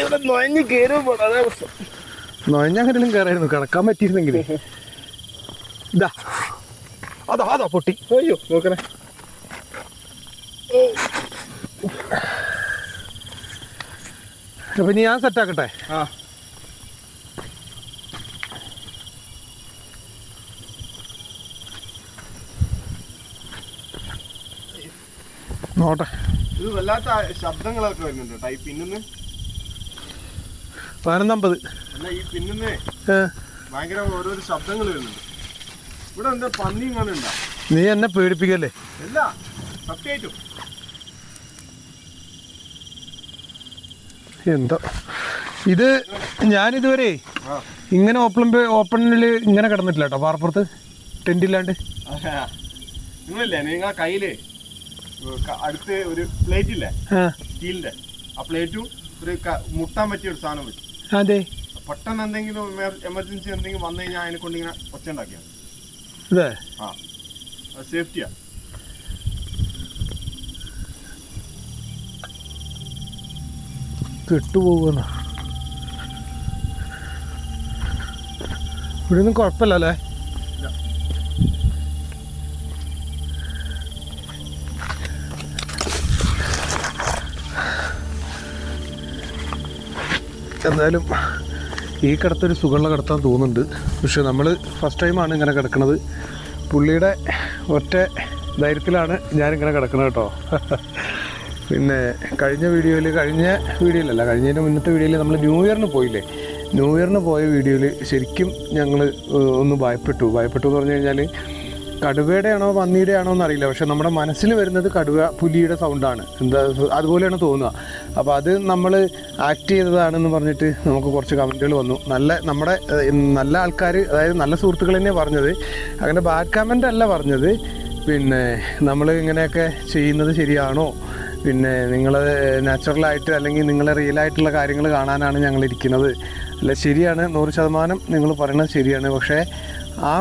ഇവിടെ നൊയഞ്ഞ് കയറുമ്പോ അതേ പ്രശ്നം. നൊയഞ്ഞങ്ങനെയും കയറായിരുന്നു, കിടക്കാൻ പറ്റിയിരുന്നെങ്കിൽ. ഇതാ അതാ പൊട്ടി. അയ്യോ നോക്കണേ. അപ്പൊ ഞാൻ സെറ്റാക്കട്ടെ. നോട്ടെ. ഇത് വല്ലാത്ത ശബ്ദങ്ങളൊക്കെ വരുന്നുണ്ട് കേട്ടോ ഈ പിന്നിന്ന്. 11:50. അല്ല ഈ പിന്നിന്ന് ഭയങ്കര ഓരോരോ ശബ്ദങ്ങൾ വരുന്നുണ്ട്. ഇവിടെ എന്താ പന്നി ഇങ്ങനെ ഉണ്ടാ? നീ എന്നെ പേടിപ്പിക്കല്ലേ? അല്ല സത്യമായിട്ടും. എന്തോ ഇത് ഞാനിതുവരെ ഇങ്ങനെ ഓപ്പണില് ഇങ്ങനെ കിടന്നിട്ടില്ല കേട്ടോ, പാറപ്പുറത്ത് ടെന്റില്ലാണ്ട്. നിങ്ങളില്ലേ നിങ്ങളെ കയ്യില് അടുത്ത് ഒരു പ്ലേറ്റ് ഇല്ലേ സ്റ്റീലിന്റെ, ആ പ്ലേറ്റും ഒരു മുട്ടാൻ പറ്റിയ ഒരു സാധനം വെച്ചു. അതെ, പെട്ടെന്ന് എന്തെങ്കിലും എമർജൻസി എന്തെങ്കിലും വന്നു കഴിഞ്ഞാൽ അതിനെ കൊണ്ട് ഇങ്ങനെ ഒച്ച ഉണ്ടാക്കിയാണ്. അതെ, അത് സേഫ്റ്റിയാ. കെട്ടുപോകുന്ന ഇവിടെ ഒന്നും കുഴപ്പമില്ലല്ലേ? എന്തായാലും ഈ കിടത്തൊരു സുഖമുള്ള കിടത്താൻ തോന്നുന്നുണ്ട്. പക്ഷെ നമ്മൾ ഫസ്റ്റ് ടൈമാണ് ഇങ്ങനെ കിടക്കുന്നത്. പുള്ളിയുടെ ഒറ്റ ധൈര്യത്തിലാണ് ഞാനിങ്ങനെ കിടക്കുന്നത് കേട്ടോ. പിന്നെ കഴിഞ്ഞതിൻ്റെ മുന്നത്തെ വീഡിയോയിൽ നമ്മൾ ന്യൂ ഇയറിന് പോയില്ലേ, ന്യൂ ഇയറിന് പോയ വീഡിയോയിൽ ശരിക്കും ഞങ്ങൾ ഒന്ന് ഭയപ്പെട്ടു എന്ന് പറഞ്ഞു കഴിഞ്ഞാൽ കടുവയുടെ ആണോ പന്നിയുടെ ആണോ എന്നറിയില്ല, പക്ഷെ നമ്മുടെ മനസ്സിൽ വരുന്നത് പുലിയുടെ സൗണ്ടാണ്, എന്താ അതുപോലെയാണ് തോന്നുക. അപ്പോൾ അത് നമ്മൾ ആക്ട് ചെയ്തതാണെന്ന് പറഞ്ഞിട്ട് നമുക്ക് കുറച്ച് കമൻറ്റുകൾ വന്നു. നമ്മുടെ നല്ല ആൾക്കാർ, അതായത് നല്ല സുഹൃത്തുക്കൾ തന്നെയാണ് പറഞ്ഞത്, അങ്ങനെ ബാഡ് കമൻ്റ് അല്ല പറഞ്ഞത്. പിന്നെ നമ്മൾ ഇങ്ങനെയൊക്കെ ചെയ്യുന്നത് ശരിയാണോ, പിന്നെ നിങ്ങൾ നാച്ചുറലായിട്ട് അല്ലെങ്കിൽ നിങ്ങളെ റിയലായിട്ടുള്ള കാര്യങ്ങൾ കാണാനാണ് ഞങ്ങളിരിക്കുന്നത്, അല്ല ശരിയാണ്, 100% നിങ്ങൾ പറയുന്നത് ശരിയാണ്. പക്ഷേ ആ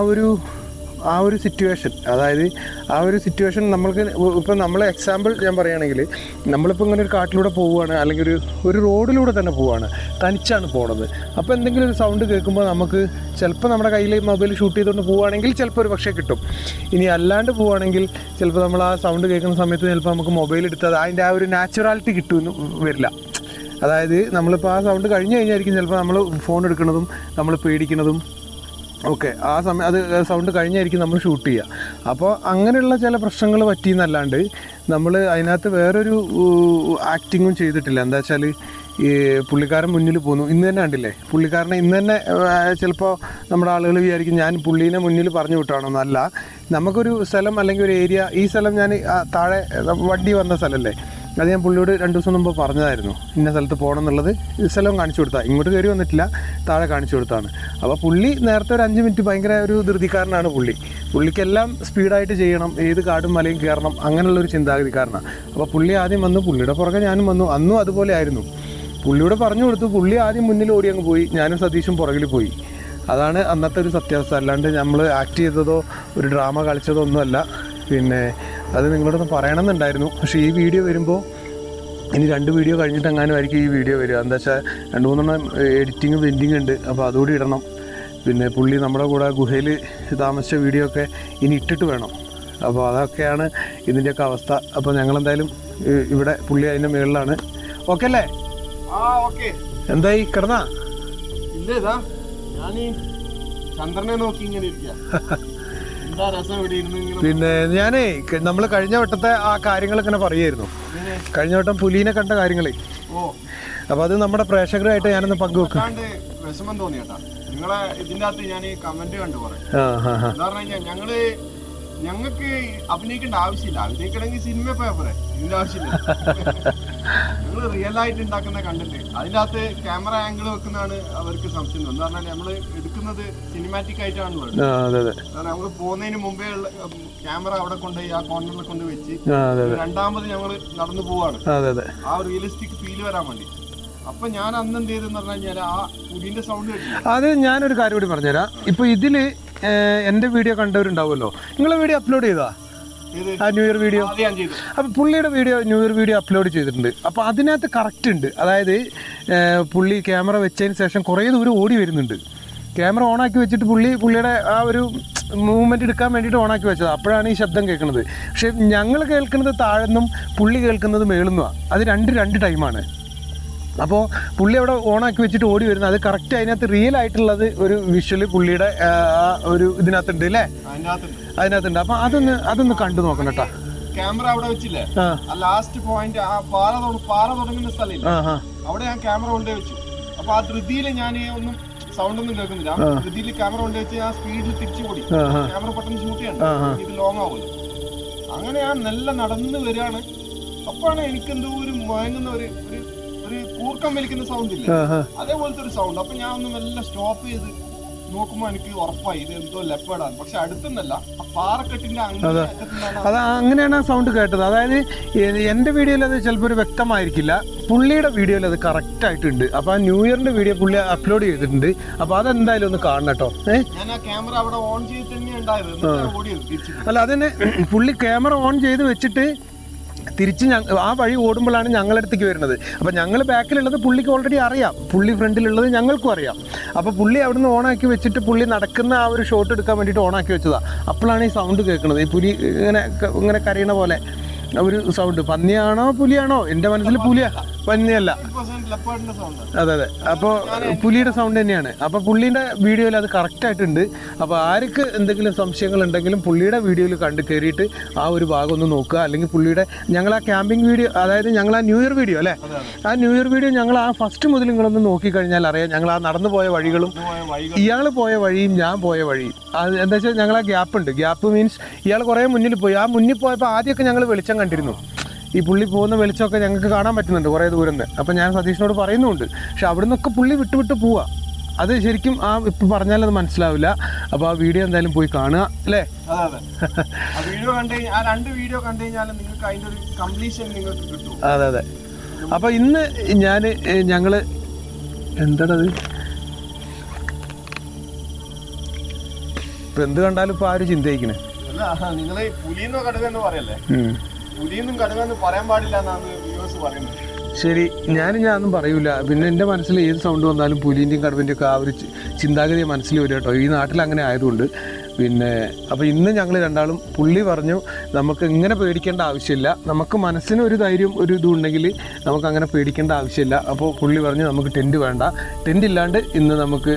ഒരു സിറ്റുവേഷൻ, അതായത് ആ ഒരു സിറ്റുവേഷൻ നമ്മൾക്ക് ഇപ്പം നമ്മൾ എക്സാമ്പിൾ ഞാൻ പറയുകയാണെങ്കിൽ, നമ്മളിപ്പോൾ ഇങ്ങനെ ഒരു കാട്ടിലൂടെ പോവുകയാണ്, അല്ലെങ്കിൽ ഒരു റോഡിലൂടെ തന്നെ പോവുകയാണ്, തനിച്ചാണ് പോണത്. അപ്പോൾ എന്തെങ്കിലും ഒരു സൗണ്ട് കേൾക്കുമ്പോൾ നമുക്ക് ചിലപ്പോൾ നമ്മുടെ കയ്യിൽ മൊബൈൽ ഷൂട്ട് ചെയ്തുകൊണ്ട് പോവുകയാണെങ്കിൽ ചിലപ്പോൾ ഒരു പക്ഷേ കിട്ടും. ഇനി അല്ലാണ്ട് പോവുകയാണെങ്കിൽ ചിലപ്പോൾ നമ്മൾ ആ സൗണ്ട് കേൾക്കുന്ന സമയത്ത് ചിലപ്പോൾ നമുക്ക് മൊബൈൽ എടുത്താൽ അതിൻ്റെ ആ ഒരു നാച്ചുറാലിറ്റി കിട്ടുമെന്ന് വരില്ല. അതായത് നമ്മളിപ്പോൾ ആ സൗണ്ട് കഴിഞ്ഞ് കഴിഞ്ഞായിരിക്കും ചിലപ്പോൾ നമ്മൾ ഫോൺ എടുക്കുന്നതും നമ്മൾ പേടിക്കുന്നതും ഓക്കെ, അത് സൗണ്ട് കഴിഞ്ഞായിരിക്കും നമ്മൾ ഷൂട്ട് ചെയ്യുക. അപ്പോൾ അങ്ങനെയുള്ള ചില പ്രശ്നങ്ങൾ പറ്റിയെന്നല്ലാണ്ട് നമ്മൾ അതിനകത്ത് വേറൊരു ആക്ടിങ്ങും ചെയ്തിട്ടില്ല. എന്താ വെച്ചാൽ ഈ പുള്ളിക്കാരൻ മുന്നിൽ പോന്നു, ഇന്ന് തന്നെ കണ്ടില്ലേ പുള്ളിക്കാരനെ, ഇന്ന് തന്നെ ചിലപ്പോൾ നമ്മുടെ ആളുകൾ വിചാരിക്കും ഞാൻ പുള്ളീനെ മുന്നിൽ പറഞ്ഞു വിട്ടാണോന്നല്ല. നമുക്കൊരു സ്ഥലം അല്ലെങ്കിൽ ഒരു ഏരിയ, ഈ സ്ഥലം ഞാൻ താഴെ വണ്ടി വന്ന സ്ഥലമല്ലേ, അത് ഞാൻ പുള്ളിയോട് 2 ദിവസം മുമ്പ് പറഞ്ഞതായിരുന്നു, ഇന്ന സ്ഥലത്ത് പോകണം എന്നുള്ളത്. സ്ഥലം കാണിച്ചു കൊടുത്താൽ, ഇങ്ങോട്ട് കയറി വന്നിട്ടില്ല, താഴെ കാണിച്ചു കൊടുത്താണ്. അപ്പോൾ പുള്ളി നേരത്തെ ഒരു 5 മിനിറ്റ് ഭയങ്കര ഒരു ധൃതിക്കാരനാണ് പുള്ളിക്കെല്ലാം സ്പീഡായിട്ട് ചെയ്യണം, ഏത് കാടും മലയും കയറണം, അങ്ങനെയുള്ളൊരു ചിന്താഗതിക്കാരനാണ്. അപ്പോൾ പുള്ളി ആദ്യം വന്നു, പുള്ളിയുടെ പുറകെ ഞാനും വന്നു. അന്നും അതുപോലെ ആയിരുന്നു, പുള്ളിയോട് പറഞ്ഞു കൊടുത്തു, പുള്ളി ആദ്യം മുന്നിൽ ഓടി അങ്ങ് പോയി, ഞാനും സതീഷും പുറകിൽ പോയി. അതാണ് അന്നത്തെ ഒരു സത്യാവസ്ഥ. അല്ലാണ്ട് നമ്മൾ ആക്ട് ചെയ്തതോ ഒരു ഡ്രാമ കളിച്ചതോ ഒന്നുമല്ല. പിന്നെ അത് നിങ്ങളോടൊന്ന് പറയണമെന്നുണ്ടായിരുന്നു. പക്ഷേ ഈ വീഡിയോ വരുമ്പോൾ ഇനി 2 വീഡിയോ കഴിഞ്ഞിട്ട് എങ്ങാനും ആയിരിക്കും ഈ വീഡിയോ വരിക. എന്താ വെച്ചാൽ 2-3 എഡിറ്റിങ് പെൻഡിങ് ഉണ്ട്, അപ്പോൾ അതുകൂടി ഇടണം. പിന്നെ പുള്ളി നമ്മുടെ കൂടെ ഗുഹയിൽ താമസിച്ച വീഡിയോ ഒക്കെ ഇനി ഇട്ടിട്ട് വേണം. അപ്പോൾ അതൊക്കെയാണ് ഇതിൻ്റെയൊക്കെ അവസ്ഥ. അപ്പോൾ ഞങ്ങളെന്തായാലും ഇവിടെ പുള്ളി അതിൻ്റെ മുകളിലാണ്. ഓക്കെ അല്ലേ? എന്തായി കിടന്നാ? ഇല്ലേതാ ഞാൻ ചന്ദ്രനെ നോക്കി ഇങ്ങനെ ഇരിക്കുക. പിന്നെ ഞാനേ നമ്മൾ കഴിഞ്ഞ വട്ടത്തെ ആ കാര്യങ്ങളൊക്കെ പറയായിരുന്നു. കഴിഞ്ഞ വട്ടം പുലീനെ കണ്ട കാര്യങ്ങളെ, അപ്പോൾ അത് നമ്മുടെ പ്രേക്ഷകരുമായിട്ട് ഞാനൊന്ന് പങ്കുവെക്കും. വിഷമം തോന്നി കേട്ടാ നിങ്ങളെ ഇതിന്റെ അകത്ത് ഞാൻ ഈ കമന്റ് കണ്ടു പറയാം. എന്താ പറഞ്ഞു കഴിഞ്ഞാൽ ഞങ്ങൾക്ക് അഭിനയിക്കേണ്ട ആവശ്യമില്ല, അഭിനയിക്കണമെങ്കിൽ സിനിമ പോയപ്പോരെ, ഇതിന്റെ ആവശ്യമില്ല. ഞങ്ങൾ റിയൽ ആയിട്ട് ഉണ്ടാക്കുന്ന കണ്ടന്റ് അതിന്റെ അകത്ത് ക്യാമറ ആംഗിൾ വെക്കുന്നതാണ് അവർക്ക് സംശയം. എന്ന് പറഞ്ഞാൽ നമ്മള് എടുക്കുന്നത് സിനിമാറ്റിക് ആയിട്ടാണല്ലോ. നമ്മള് പോകുന്നതിന് മുമ്പേ ക്യാമറ അവിടെ കൊണ്ടുപോയി ആ കോർണറിൽ കൊണ്ട് വെച്ച് രണ്ടാമത് ഞങ്ങള് നടന്നു പോവാണ് ആ റിയലിസ്റ്റിക് ഫീൽ വരാൻ വേണ്ടി. അപ്പൊ ഞാൻ അന്ന് എന്ത് ചെയ്തെന്ന് പറഞ്ഞു കഴിഞ്ഞാൽ ആ പുലിന്റെ സൗണ്ട് കേട്ടില്ല. അത് ഞാനൊരു കാര്യം കൂടി പറഞ്ഞുതരാം. ഇപ്പൊ ഇതില് എന്റെ വീഡിയോ കണ്ടവരുണ്ടാവുമല്ലോ, നിങ്ങളെ വീഡിയോ അപ്ലോഡ് ചെയ്താ ആ ന്യൂ ഇയർ വീഡിയോ. അപ്പൊ പുള്ളിയുടെ video new year video upload ചെയ്തിട്ടുണ്ട്. അപ്പൊ അതിനകത്ത് കറക്റ്റ് ഉണ്ട്. അതായത് പുള്ളി ക്യാമറ വെച്ചതിന് ശേഷം കുറേ ദൂരം ഓടി വരുന്നുണ്ട്. ക്യാമറ ഓണാക്കി വെച്ചിട്ട് പുള്ളിയുടെ ആ ഒരു മൂവ്മെന്റ് എടുക്കാൻ വേണ്ടിയിട്ട് ഓണാക്കി വെച്ചത്. അപ്പോഴാണ് ഈ ശബ്ദം കേൾക്കുന്നത്. പക്ഷെ ഞങ്ങൾ കേൾക്കുന്നത് താഴെന്നും പുള്ളി കേൾക്കുന്നത് മേളുന്നുമാണ്. അത് രണ്ട് ടൈമാണ്. അപ്പോൾ പുള്ളി അവിടെ ഓണാക്കി വെച്ചിട്ട് ഓടി വരുന്നത് അത് കറക്റ്റ് അതിനകത്ത് റിയൽ ആയിട്ടുള്ളത് ഒരു വിഷ്വല് പുള്ളിയുടെ ഒരു ഇതിനകത്തുണ്ട് അല്ലേ, അതിനകത്തുണ്ട്. അപ്പൊ അതൊന്ന് കണ്ടു നോക്കണം കേട്ടോ. ക്യാമറ അവിടെ വെച്ചില്ലേ, ലാസ്റ്റ് പോയിന്റ് ആ പാറ തുടങ്ങുന്ന സ്ഥലമില്ല, അവിടെ ഞാൻ ക്യാമറ കൊണ്ടേ വെച്ചു. അപ്പൊ ആ ധൃതിയിൽ ഞാൻ ഒന്നും സൗണ്ട് ഒന്നും കേൾക്കുന്നില്ല. ധൃതിയിൽ ക്യാമറ കൊണ്ടേ വെച്ച് ഞാൻ സ്പീഡിൽ തിരിച്ചു ഓടി. ക്യാമറ പെട്ടെന്ന് ഷൂട്ട് ചെയ്യണം, ഇത് ലോങ് ആവുമല്ലോ. അങ്ങനെ ഞാൻ നല്ല നടന്നു വരികയാണ്. അപ്പോഴാണ് എനിക്കെന്തോ ഒരു മയങ്ങുന്ന ഒരു കൂർക്കം വലിക്കുന്ന സൗണ്ട് ഇല്ല, അതേപോലത്തെ ഒരു സൗണ്ട്. അപ്പൊ ഞാൻ ഒന്ന് മെല്ലെ സ്റ്റോപ്പ് ചെയ്ത് നോക്കുമ്പോ എനിക്ക് ഉറപ്പായി ഇത് എന്തോ ലെപ്പേർഡാണ്. പക്ഷെ അടുത്തൊന്നല്ല, ആ പാറക്കെട്ടിന്റെ അങ്ങനെയാണ് ആ സൗണ്ട് കേട്ടത്. അതായത് എന്റെ വീഡിയോയിൽ അത് ചിലപ്പോൾ ഒരു വ്യക്തമായിരിക്കില്ല, പുള്ളിയുടെ വീഡിയോയിൽ അത് കറക്റ്റ് ആയിട്ടുണ്ട്. അപ്പൊ ആ ന്യൂ ഇയറിന്റെ വീഡിയോ പുള്ളി അപ്ലോഡ് ചെയ്തിട്ടുണ്ട്. അപ്പൊ അതെന്തായാലും ഒന്ന് കാണണം കേട്ടോ. ഞാൻ ആ ക്യാമറ അവിടെ ഓൺ ചെയ്ത് തന്നെ ഉണ്ടായത്. അല്ല അതന്നെ, പുള്ളി ക്യാമറ ഓൺ ചെയ്ത് വെച്ചിട്ട് തിരിച്ച് ആ വഴി ഓടുമ്പോഴാണ് ഞങ്ങളടുത്തേക്ക് വരുന്നത്. അപ്പം ഞങ്ങൾ ബാക്കിലുള്ളത് പുള്ളിക്ക് ഓൾറെഡി അറിയാം, പുള്ളി ഫ്രണ്ടിലുള്ളത് ഞങ്ങൾക്കും അറിയാം. അപ്പോൾ പുള്ളി അവിടുന്ന് ഓണാക്കി വെച്ചിട്ട് പുള്ളി നടക്കുന്ന ആ ഒരു ഷോട്ട് എടുക്കാൻ വേണ്ടിയിട്ട് ഓണാക്കി വെച്ചതാണ്. അപ്പോഴാണ് ഈ സൗണ്ട് കേൾക്കുന്നത്, ഈ പുലി ഇങ്ങനെ കരയണ പോലെ ഒരു സൗണ്ട്. പന്നിയാണോ പുലിയാണോ? എൻ്റെ മനസ്സിൽ പുലിയാ, പന്നിയല്ല. അതെ. അപ്പോൾ പുലിയുടെ സൗണ്ട് തന്നെയാണ്. അപ്പോൾ പുള്ളീൻ്റെ വീഡിയോയിൽ അത് കറക്റ്റായിട്ടുണ്ട്. അപ്പോൾ ആർക്ക് എന്തെങ്കിലും സംശയങ്ങൾ ഉണ്ടെങ്കിലും പുള്ളിയുടെ വീഡിയോയിൽ കണ്ട് കയറിയിട്ട് ആ ഒരു ഭാഗം ഒന്ന് നോക്കുക. അല്ലെങ്കിൽ പുള്ളിയുടെ ഞങ്ങൾ ആ ക്യാമ്പിംഗ് വീഡിയോ, അതായത് ഞങ്ങൾ ആ ന്യൂ ഇയർ വീഡിയോ അല്ലേ, ആ ന്യൂ ഇയർ വീഡിയോ ഞങ്ങൾ ആ ഫസ്റ്റ് മുതൽ നിങ്ങളൊന്ന് നോക്കിക്കഴിഞ്ഞാൽ അറിയാം. ഞങ്ങൾ ആ നടന്നു പോയ വഴികളും ഇയാൾ പോയ വഴിയും ഞാൻ പോയ വഴിയും അത് എന്താ വെച്ചാൽ ഞങ്ങൾ ആ ഗ്യാപ്പ് മീൻസ് ഇയാൾ കുറേ മുന്നിൽ പോയി. ആ മുന്നിൽ പോയപ്പോൾ ആദ്യമൊക്കെ ഞങ്ങൾ വെളിച്ചം കണ്ടിരുന്നു. ഈ പുള്ളി പോകുന്ന വെളിച്ചമൊക്കെ ഞങ്ങൾക്ക് കാണാൻ പറ്റുന്നുണ്ട് കുറേ ദൂരം നിന്ന്. അപ്പം ഞാൻ സതീഷിനോട് പറയുന്നുണ്ട്. പക്ഷെ അവിടെ നിന്നൊക്കെ പുള്ളി വിട്ട് പോവുക. അത് ശരിക്കും ആ ഇപ്പം പറഞ്ഞാൽ അത് മനസ്സിലാവില്ല. അപ്പോൾ ആ വീഡിയോ എന്തായാലും പോയി കാണുക അല്ലേ. അതെ. അപ്പോൾ ഇന്ന് ഞങ്ങൾ എന്താണത് ഇപ്പം എന്ത് കണ്ടാലും ഇപ്പോൾ ആരും ചിന്തയിക്കണേ. നിങ്ങൾ പുലിയെന്നോ കടുവെന്നോ പറയല്ലേ, പുലിയൊന്നും കടുവെന്ന് പറയാൻ പാടില്ല എന്നാണ് വ്യൂവേഴ്സ് പറയുന്നത്. ശരി, ഞാനൊന്നും പറയൂല. പിന്നെ എൻ്റെ മനസ്സിൽ ഏത് സൗണ്ട് വന്നാലും പുലിൻ്റെയും കടുവൻ്റെയും ഒക്കെ ആ ഒരു ചിന്താഗതി മനസ്സിൽ വരും കേട്ടോ, ഈ നാട്ടിൽ അങ്ങനെ ആയതുകൊണ്ട്. പിന്നെ അപ്പോൾ ഇന്ന് ഞങ്ങൾ രണ്ടാളും പുള്ളി പറഞ്ഞു നമുക്ക് ഇങ്ങനെ പേടിക്കേണ്ട ആവശ്യമില്ല, നമുക്ക് മനസ്സിന് ഒരു ധൈര്യം ഒരു ഇതും ഉണ്ടെങ്കിൽ നമുക്ക് അങ്ങനെ പേടിക്കേണ്ട ആവശ്യമില്ല. അപ്പോൾ പുള്ളി പറഞ്ഞു നമുക്ക് ടെൻറ്റ് വേണ്ട, ടെൻറ്റ് ഇല്ലാണ്ട് ഇന്ന് നമുക്ക്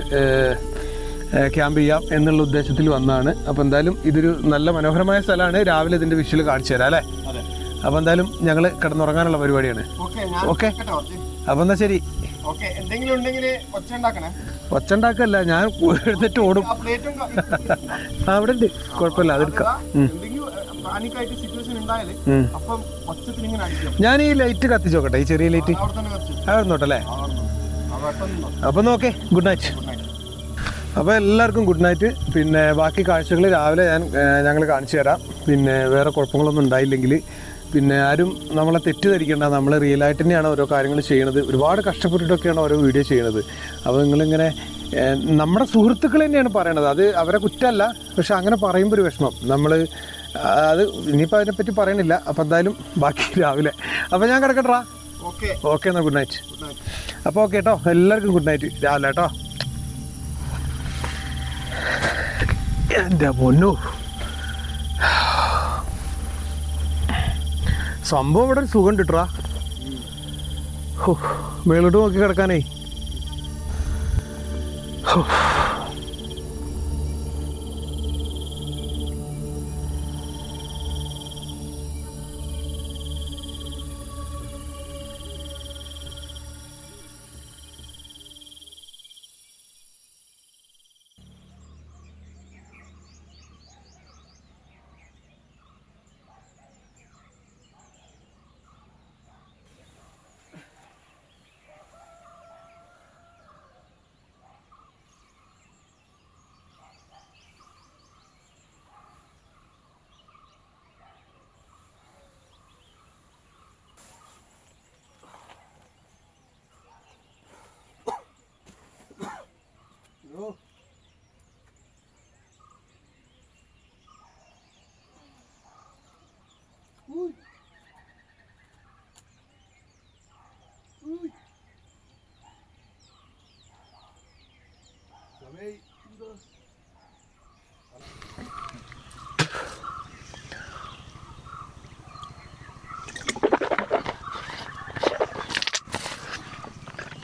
ക്യാമ്പ് ചെയ്യാം എന്നുള്ള ഉദ്ദേശത്തിൽ വന്നതാണ്. അപ്പോൾ എന്തായാലും ഇതൊരു നല്ല മനോഹരമായ സ്ഥലമാണ്. രാവിലെ ഇതിൻ്റെ വിഷ്വൽ കാണിച്ചു തരാം അല്ലേ. അപ്പോൾ എന്തായാലും ഞങ്ങൾ കിടന്നുറങ്ങാനുള്ള പരിപാടിയാണ്. ഓക്കെ, അപ്പോൾ എന്നാൽ ശരി. ഒച്ച ഉണ്ടാക്കല്ല, ഞാൻ എടുത്തിട്ട് ഓടും. അവിടെ ഉണ്ട്, കുഴപ്പമില്ല, അതെടുക്കാം. ഞാൻ ഈ ലൈറ്റ് കത്തിച്ച് നോക്കട്ടെ, ഈ ചെറിയ ലൈറ്റ് അവിടെ നോട്ടല്ലേ. അപ്പം ഓക്കെ, ഗുഡ് നൈറ്റ്. അപ്പോൾ എല്ലാവർക്കും ഗുഡ് നൈറ്റ്. പിന്നെ ബാക്കി കാഴ്ചകൾ രാവിലെ ഞങ്ങൾ കാണിച്ചു തരാം. പിന്നെ വേറെ കുഴപ്പങ്ങളൊന്നും ഉണ്ടായില്ലെങ്കിൽ പിന്നെ ആരും നമ്മളെ തെറ്റിദ്ധരിക്കേണ്ട, നമ്മൾ റിയലായിട്ട് തന്നെയാണ് ഓരോ കാര്യങ്ങൾ ചെയ്യണത്. ഒരുപാട് കഷ്ടപ്പെട്ടിട്ടൊക്കെയാണ് ഓരോ വീഡിയോ ചെയ്യണത്. അപ്പോൾ നിങ്ങളിങ്ങനെ നമ്മുടെ സുഹൃത്തുക്കൾ തന്നെയാണ് പറയണത്, അത് അവരെ കുറ്റമല്ല. പക്ഷെ അങ്ങനെ പറയുമ്പോൾ ഒരു വിഷമം നമ്മൾ അത് ഇനിയിപ്പോൾ അതിനെപ്പറ്റി പറയണില്ല. അപ്പോൾ എന്തായാലും ബാക്കി രാവിലെ. അപ്പോൾ ഞാൻ കിടക്കട്ടാ. ഓക്കെ എന്നാൽ ഗുഡ് നൈറ്റ്. അപ്പോൾ ഓക്കെ കേട്ടോ, എല്ലാവർക്കും ഗുഡ് നൈറ്റ് രാവിലെ കേട്ടോ. എൻ്റെ പൊന്നു, സംഭവം ഇവിടെ ഒരു സുഖം കിട്ടുക. മേലോട്ട് നോക്കി കിടക്കാനേ.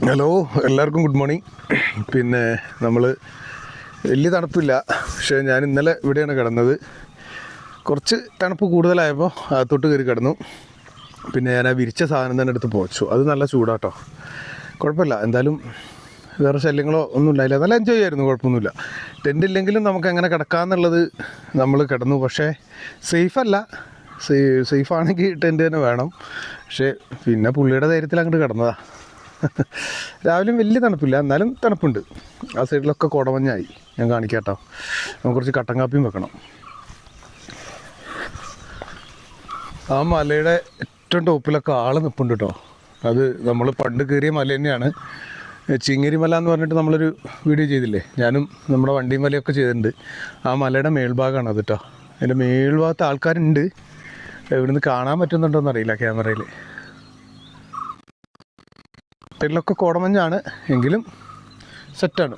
ഹലോ, എല്ലാവർക്കും ഗുഡ് മോർണിംഗ്. പിന്നെ നമ്മൾ വലിയ തണുപ്പില്ല, പക്ഷേ ഞാൻ ഇന്നലെ ഇവിടെയാണ് കിടന്നത്. കുറച്ച് തണുപ്പ് കൂടുതലായപ്പോൾ അകത്തോട്ട് കയറി കിടന്നു. പിന്നെ ഞാൻ ആ വിരിച്ച സാധനം തന്നെ എടുത്ത് പോച്ചു. അത് നല്ല ചൂടാട്ടോ, കുഴപ്പമില്ല. എന്തായാലും വേറെ ശല്യങ്ങളോ ഒന്നും ഉണ്ടായില്ല. നല്ല എൻജോയ് ആയിരുന്നു, കുഴപ്പമൊന്നുമില്ല. ടെൻ്റ് ഇല്ലെങ്കിലും നമുക്ക് എങ്ങനെ കിടക്കാമെന്നുള്ളത് നമ്മൾ കിടന്നു. പക്ഷേ സേഫല്ല. സേഫാണെങ്കിൽ ടെൻ്റ് തന്നെ വേണം. പക്ഷേ പിന്നെ പുള്ളിയുടെ ധൈര്യത്തിൽ അങ്ങോട്ട് കിടന്നതാണ്. രാവിലെയും വലിയ തണുപ്പില്ല, എന്നാലും തണുപ്പുണ്ട്. ആ സൈഡിലൊക്കെ കുടമഞ്ഞായി. ഞാൻ കാണിക്കാം കേട്ടോ. നമുക്ക് കുറച്ച് കട്ടൻ കാപ്പിയും വെക്കണം. ആ മലയുടെ ഏറ്റവും ടോപ്പിലൊക്കെ ആൾ നിൽപ്പുണ്ട് കേട്ടോ. അത് നമ്മൾ പണ്ട് കയറിയ മല തന്നെയാണ്. ചിങ്ങേരി മല എന്ന് പറഞ്ഞിട്ട് നമ്മളൊരു വീഡിയോ ചെയ്തില്ലേ, ഞാനും നമ്മുടെ വണ്ടിയും മലയൊക്കെ ചെയ്തിട്ടുണ്ട്. ആ മലയുടെ മേൽഭാഗമാണ് അത് കേട്ടോ. അതിൻ്റെ മേൽഭാഗത്ത് ആൾക്കാരുണ്ട്. ഇവിടുന്ന് കാണാൻ പറ്റുന്നുണ്ടോയെന്ന് അറിയില്ല ക്യാമറയിൽ. സൈഡിലൊക്കെ കോടമഞ്ഞാണ്, എങ്കിലും സെറ്റാണ്.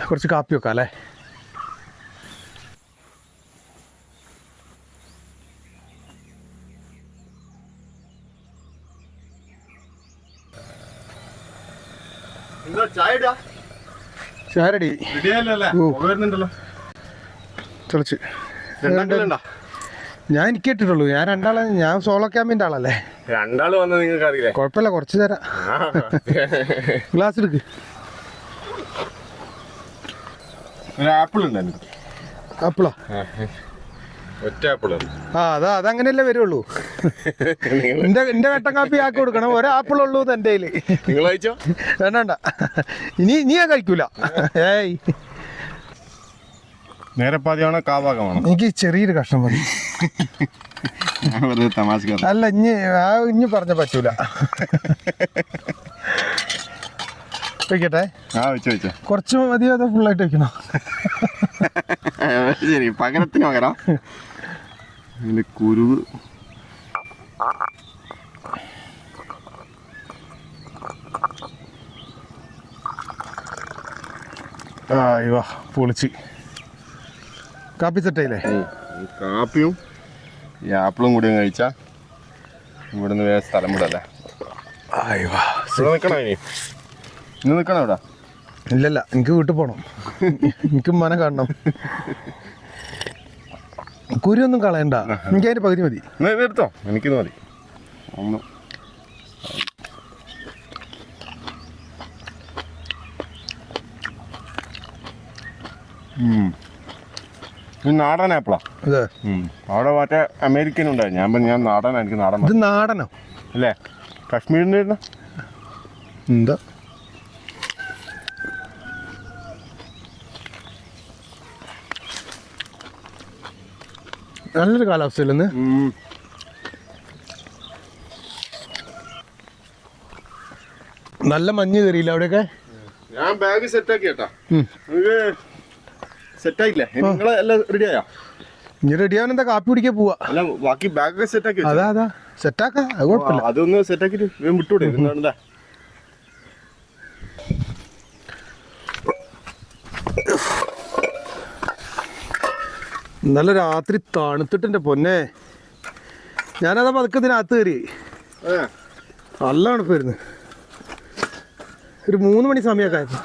കുറച്ച് കാപ്പി വെക്കാം അല്ലേ. ചായ റെഡി. തെളിച്ച് ഞാൻ എനിക്ക് ഇട്ടിട്ടുള്ളൂ. ഞാൻ രണ്ടാളെ, ഞാൻ സോളോ ക്യാമ്പിൻ്റെ ആളല്ലേ. രണ്ടാള് വന്നത് നിങ്ങൾക്ക് അറിയില്ലേ? കുഴപ്പമില്ല, കുറച്ച് തരാം. ഗ്ലാസ് എടുക്ക്. ഒരു ആപ്പിൾ ഉണ്ട്. ആപ്പിളാ? ഒറ്റ ആപ്പിൾ. അതങ്ങനെയല്ലേ വരുള്ളൂ. എന്റെ കട്ടൻ കാപ്പി ആക്കി കൊടുക്കണം. ഒരാപ്പിളുള്ളൂ എൻ്റെ കയ്യിൽ. നിങ്ങൾ കഴിച്ചോ? വേണ്ട, ഇനി ഞാൻ കഴിക്കൂല. ഏയ്, നേരെ പാതിയാണോ കാഭാഗമാണോ? എനിക്ക് ചെറിയൊരു കഷ്ണം മതി. അല്ല, ഇനി പറഞ്ഞ പറ്റൂല. വെക്കട്ടെ? കുറച്ച് മതിയോ അതോ ഫുള്ളായിട്ട് വെക്കണോ? ശരി, പകരത്തിന് പകരം കുരുവ്. വാ, പൊളിച്ച്. കാപ്പി സെറ്റായില്ലേ? കാപ്പിയും ഈ ആപ്പിളും കൂടി കഴിച്ചാൽ ഇവിടുന്ന് വേറെ സ്ഥലം വിടല്ലേ. ഇന്ന് നിൽക്കണോ ഇവിടെ? ഇല്ലല്ല, എനിക്ക് വീട്ടിൽ പോകണം. എനിക്ക് മന കാണണം. കുരിയൊന്നും കളയണ്ട, എനിക്ക് അതിൻ്റെ പകുതി മതി. എടുത്തോ, എനിക്കിത് മതി. ഒന്ന് നാടൻ ആപ്പിളാ. അതെ, അവിടെ മറ്റേ അമേരിക്കൻ ഉണ്ടായിരുന്നു. ഞാൻ നാടനാ, എനിക്ക് നാടൻ. ഇത് നാടനോ അല്ലേ? കാശ്മീരിൻ്റെ എന്താ? നല്ലൊരു കാലാവസ്ഥയില്ലെന്ന്. നല്ല മഞ്ഞ് കയറിയില്ല അവിടെയൊക്കെ? ഞാൻ ബാഗ് സെറ്റാക്കി കേട്ടാ. സെറ്റായില്ലേ? നിങ്ങളെ എല്ലാം റെഡിയായോ? ഇനി റെഡിയാവാൻ എന്താ, കാപ്പി കുടിക്കാൻ പോവാ. അല്ല, ബാക്കി ബാഗൊക്കെ സെറ്റാക്കി. അതാ സെറ്റാക്കാം, അത് കുഴപ്പമില്ല. അതൊന്ന് സെറ്റാക്കിട്ട് വിട്ടൂടെ? നല്ല രാത്രി തണുത്തിട്ടെൻ്റെ പൊന്നെ. ഞാനതാ പതുക്കെ ഇതിനകത്ത് കയറി. നല്ല തണുപ്പായിരുന്നു. ഒരു 3 മണി സമയമൊക്കെ ആയിരുന്നു.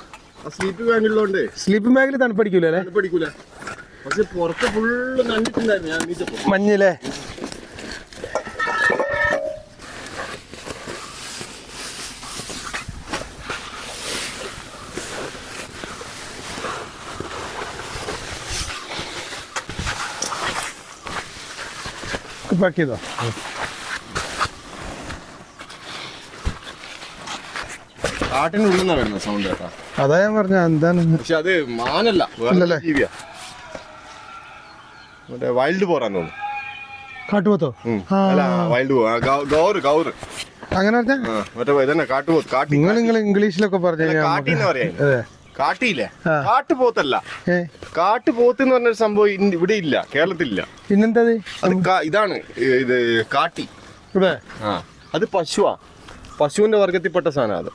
സ്ലീപ്പിംഗ് ബാഗിൽ തണുപ്പടിക്കൂലേ? തണുപ്പടിക്കൂല, പക്ഷെ പുറത്ത് ഫുള്ള് നനഞ്ഞിട്ടുണ്ടായിരുന്നു. മഞ്ഞില്ലേ? പാക്ക് ചെയ്തോ? കാട്ടിനുള്ളിൽ നിന്നാ വരുന്ന സൗണ്ട് കേട്ടാ. അതാ ഞാൻ പറഞ്ഞ എന്താണ്. പക്ഷെ അത് മാനല്ല, അല്ലല്ലേ? ജീവിയാ. മറ്റേ വൈൽഡ് പോറാന്ന് തോന്നുന്നു. കാട്ടുപോത്തോ? അല്ല, വൈൽഡ് ഗൗറ്. അങ്ങനെ പറഞ്ഞ മറ്റേ ഇതന്നെ കാട്ടുപോത്ത്. കാട്ടി നിങ്ങൾ ഇംഗ്ലീഷിലൊക്കെ പറഞ്ഞു. കാട്ടിന്ന് പറയാ. കാട്ടിയില്ലേ? കാട്ടുപോത്തല്ല, കാട്ടുപോത്ത് എന്ന് പറഞ്ഞൊരു സംഭവം ഇവിടെ ഇല്ല, കേരളത്തിലില്ല. പിന്നെന്താ? ഇതാണ് ഇത് കാട്ടി. അത് പശുവാ, പശുവിന്റെ വർഗത്തിൽപ്പെട്ട സാധനം. അത്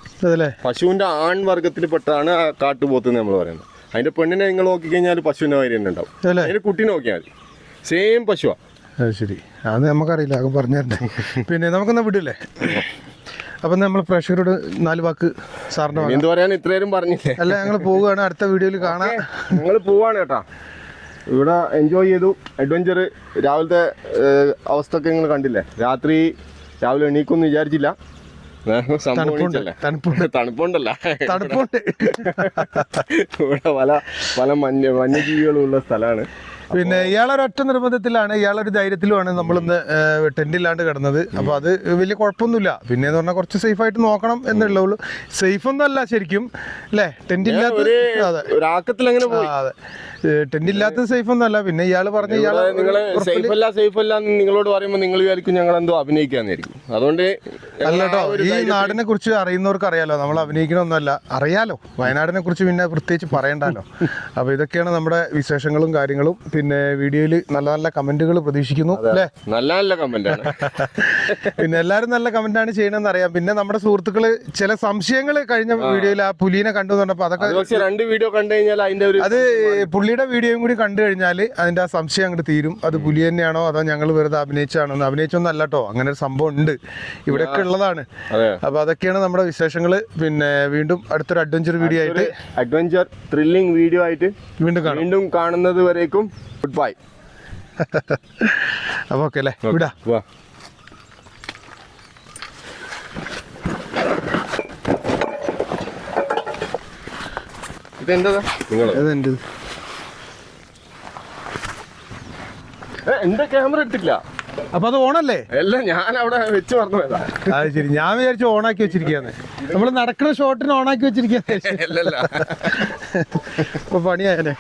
പശുവിന്റെ ആൺ വർഗത്തിൽപ്പെട്ടാണ് ആ കാട്ടുപോത്ത് നമ്മൾ പറയുന്നത്. അതിന്റെ പെണ്ണിനെ നിങ്ങൾ നോക്കിക്കഴിഞ്ഞാൽ പശുവിന്റെ മാതിരി തന്നെ ഉണ്ടാവും. അതിന്റെ കുട്ടി നോക്കിയാൽ മതി, സെയിം പശുവാ. അത് ശരി, അത് നമുക്കറിയില്ല, അത് പറഞ്ഞു തരണ്ടേ. പിന്നെ നമുക്കൊന്ന് വിടില്ലേ? അപ്പം നമ്മൾ പ്രേക്ഷകരോട് 4 വാക്ക് സാറിൻ്റെ എന്ത് പറയാൻ ഇത്രയും പറഞ്ഞില്ലേ? അല്ല, ഞങ്ങൾ പോവുകയാണ്, അടുത്ത വീഡിയോയിൽ കാണാം. ഞങ്ങൾ പോവാണ് കേട്ടാ. ഇവിടെ എൻജോയ് ചെയ്തു. അഡ്വഞ്ചർ രാവിലത്തെ അവസ്ഥ ഒക്കെ നിങ്ങൾ കണ്ടില്ലേ. രാവിലെ എണീക്കൊന്നും വിചാരിച്ചില്ല. തണുപ്പുണ്ടല്ല, ഇവിടെ പല വന്യജീവികളും ഉള്ള സ്ഥലമാണ്. പിന്നെ ഇയാളൊരൊറ്റ നിർബന്ധത്തിലാണ്, ഇയാളൊരു ധൈര്യത്തിലുമാണ് നമ്മളിന്ന് ടെന്റില്ലാണ്ട് കിടന്നത്. അപ്പോൾ അത് വലിയ കുഴപ്പമൊന്നുമില്ല. പിന്നെ എന്ന് പറഞ്ഞാൽ കുറച്ച് സേഫ് ആയിട്ട് നോക്കണം എന്നുള്ളൂ. സേഫ് ഒന്നും അല്ല ശരിക്കും, അല്ലേ? ടെന്റ് ഇല്ലാത്ത, അതെ, അതെ, ടെന്റ് ഇല്ലാത്ത സേഫ് ഒന്നും അല്ല. പിന്നെ ഇയാള് പറഞ്ഞ സേഫ് അല്ല നിങ്ങളോട് പറയുമ്പോൾ നിങ്ങൾ വിചാരിക്കും ഞങ്ങൾ എന്തോ അഭിനയിക്കാന്നായിരിക്കും. അതുകൊണ്ട് അല്ലട്ടോ, ഈ നാടിനെ കുറിച്ച് അറിയുന്നവർക്ക് അറിയാലോ, നമ്മൾ അഭിനയിക്കണമൊന്നല്ല, അറിയാലോ വയനാടിനെ കുറിച്ച്, പിന്നെ പ്രത്യേകിച്ച് പറയണ്ടല്ലോ. അപ്പോൾ ഇതൊക്കെയാണ് നമ്മുടെ വിശേഷങ്ങളും കാര്യങ്ങളും. പിന്നെ വീഡിയോയിൽ നല്ല നല്ല കമന്റുകൾ പ്രതീക്ഷിക്കുന്നു, അല്ലേ? നല്ല കമന്റ് ആണ്. പിന്നെ എല്ലാവരും നല്ല കമന്റാണ് ചെയ്യണമെന്ന് അറിയാം. പിന്നെ നമ്മുടെ സുഹൃത്തുക്കള് ചില സംശയങ്ങൾ കഴിഞ്ഞ വീഡിയോയിൽ ആ പുലിനെ കണ്ടു പറഞ്ഞപ്പോൾ അതൊക്കെ 2 വീഡിയോ കണ്ടു കഴിഞ്ഞാൽ അത് പുള്ളിയുടെ വീഡിയോയും കൂടി കണ്ടു കഴിഞ്ഞാൽ അതിന്റെ ആ സംശയം അങ്ങോട്ട് തീരും. അത് പുലി തന്നെയാണോ അതോ ഞങ്ങൾ വെറുതെ അഭിനയിച്ചാണോ? അഭിനയിച്ചൊന്നും അല്ല കേട്ടോ, അങ്ങനെ ഒരു സംഭവം ഉണ്ട്, ഇവിടെയൊക്കെ ഉള്ളതാണ്. അപ്പൊ അതൊക്കെയാണ് നമ്മുടെ വിശേഷങ്ങൾ. പിന്നെ വീണ്ടും അടുത്തൊരു അഡ്വഞ്ചർ വീഡിയോ ആയിട്ട്, അഡ്വഞ്ചർ ത്രില്ലിംഗ് വീഡിയോ ആയിട്ട് വീണ്ടും കാണുന്നത് വരേക്കും ഗുഡ് ബൈ. അപ്പൊ ഓക്കെ അല്ലേ, വിടാ. എന്റെ ക്യാമറ എടുത്തില്ല. അപ്പൊ അത് ഓണല്ലേ? അല്ല, ഞാൻ അവിടെ വെച്ച് പറഞ്ഞു പോയതാ. അത് ശരി, ഞാൻ വിചാരിച്ചു ഓണാക്കി വെച്ചിരിക്കാന്ന്. നമ്മള് നടക്കുന്ന ഷോട്ടിന് ഓണാക്കി വെച്ചിരിക്കാന്ന്. അല്ലല്ല, ഇപ്പൊ പണിയായനെ.